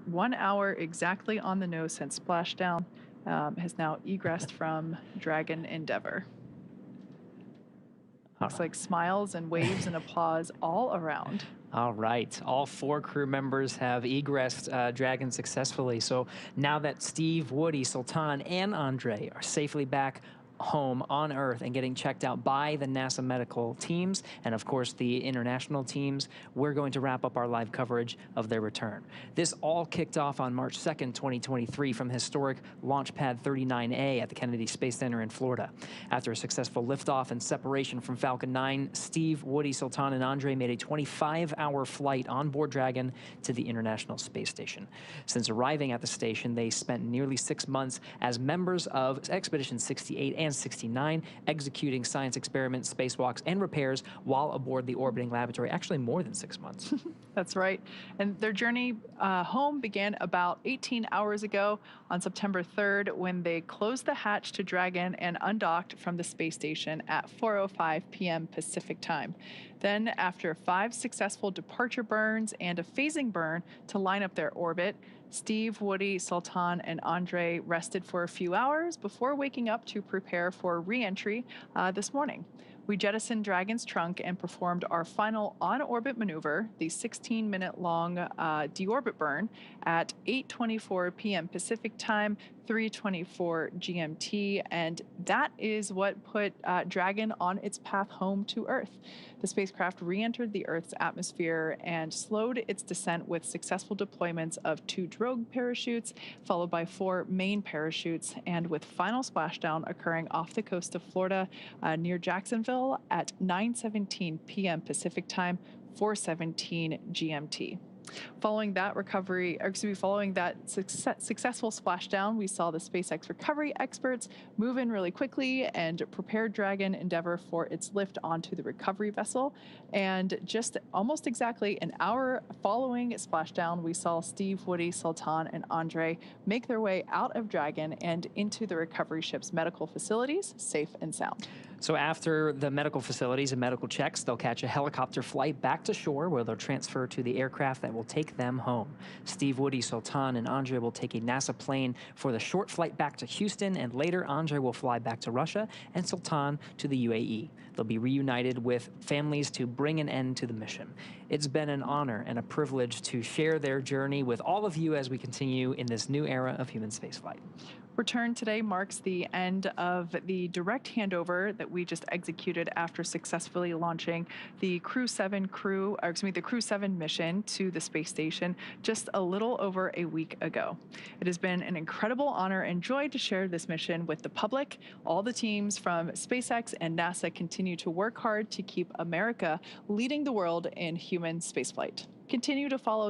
1 hour exactly on the nose since splashdown, has now egressed from Dragon Endeavour. Looks like smiles and waves and applause all around. All right. All 4 crew members have egressed Dragon successfully. So now that Steve, Woody, Sultan, and Andre are safely back home on Earth and getting checked out by the NASA medical teams and, of course, the international teams. We're going to wrap up our live coverage of their return. This all kicked off on March 2nd, 2023 from historic Launch Pad 39A at the Kennedy Space Center in Florida. After a successful liftoff and separation from Falcon 9, Steve, Woody, Sultan, and Andre made a 25-hour flight on board Dragon to the International Space Station. Since arriving at the station, they spent nearly 6 months as members of Expedition 68 and 69, executing science experiments, spacewalks, and repairs while aboard the orbiting laboratory, actually more than 6 months. That's right. And their journey home began about 18 hours ago on September 3rd when they closed the hatch to Dragon and undocked from the space station at 4:05 p.m. Pacific time. Then, after 5 successful departure burns and a phasing burn to line up their orbit, Steve, Woody, Sultan, and Andre rested for a few hours before waking up to prepare for re-entry this morning. We jettisoned Dragon's trunk and performed our final on-orbit maneuver, the 16-minute-long deorbit burn, at 8:24 p.m. Pacific time, 3:24 GMT, and that is what put Dragon on its path home to Earth. The spacecraft re-entered the Earth's atmosphere and slowed its descent with successful deployments of 2 drogue parachutes, followed by 4 main parachutes, and with final splashdown occurring off the coast of Florida near Jacksonville at 9:17 p.m. Pacific time, 4:17 GMT. Following that successful splashdown, we saw the SpaceX recovery experts move in really quickly and prepare Dragon Endeavour for its lift onto the recovery vessel. And just almost exactly an hour following splashdown, we saw Steve, Woody, Sultan, and Andre make their way out of Dragon and into the recovery ship's medical facilities, safe and sound. So after the medical facilities and medical checks, they'll catch a helicopter flight back to shore where they'll transfer to the aircraft that will take them home. Steve, Woody, Sultan, and Andre will take a NASA plane for the short flight back to Houston, and later Andre will fly back to Russia and Sultan to the UAE. They'll be reunited with families to bring an end to the mission. It's been an honor and a privilege to share their journey with all of you as we continue in this new era of human spaceflight. Return today marks the end of the direct handover that we just executed after successfully launching the Crew 7 mission to the space station just a little over a week ago. It has been an incredible honor and joy to share this mission with the public. All the teams from SpaceX and NASA continue to work hard to keep America leading the world in human spaceflight. Continue to follow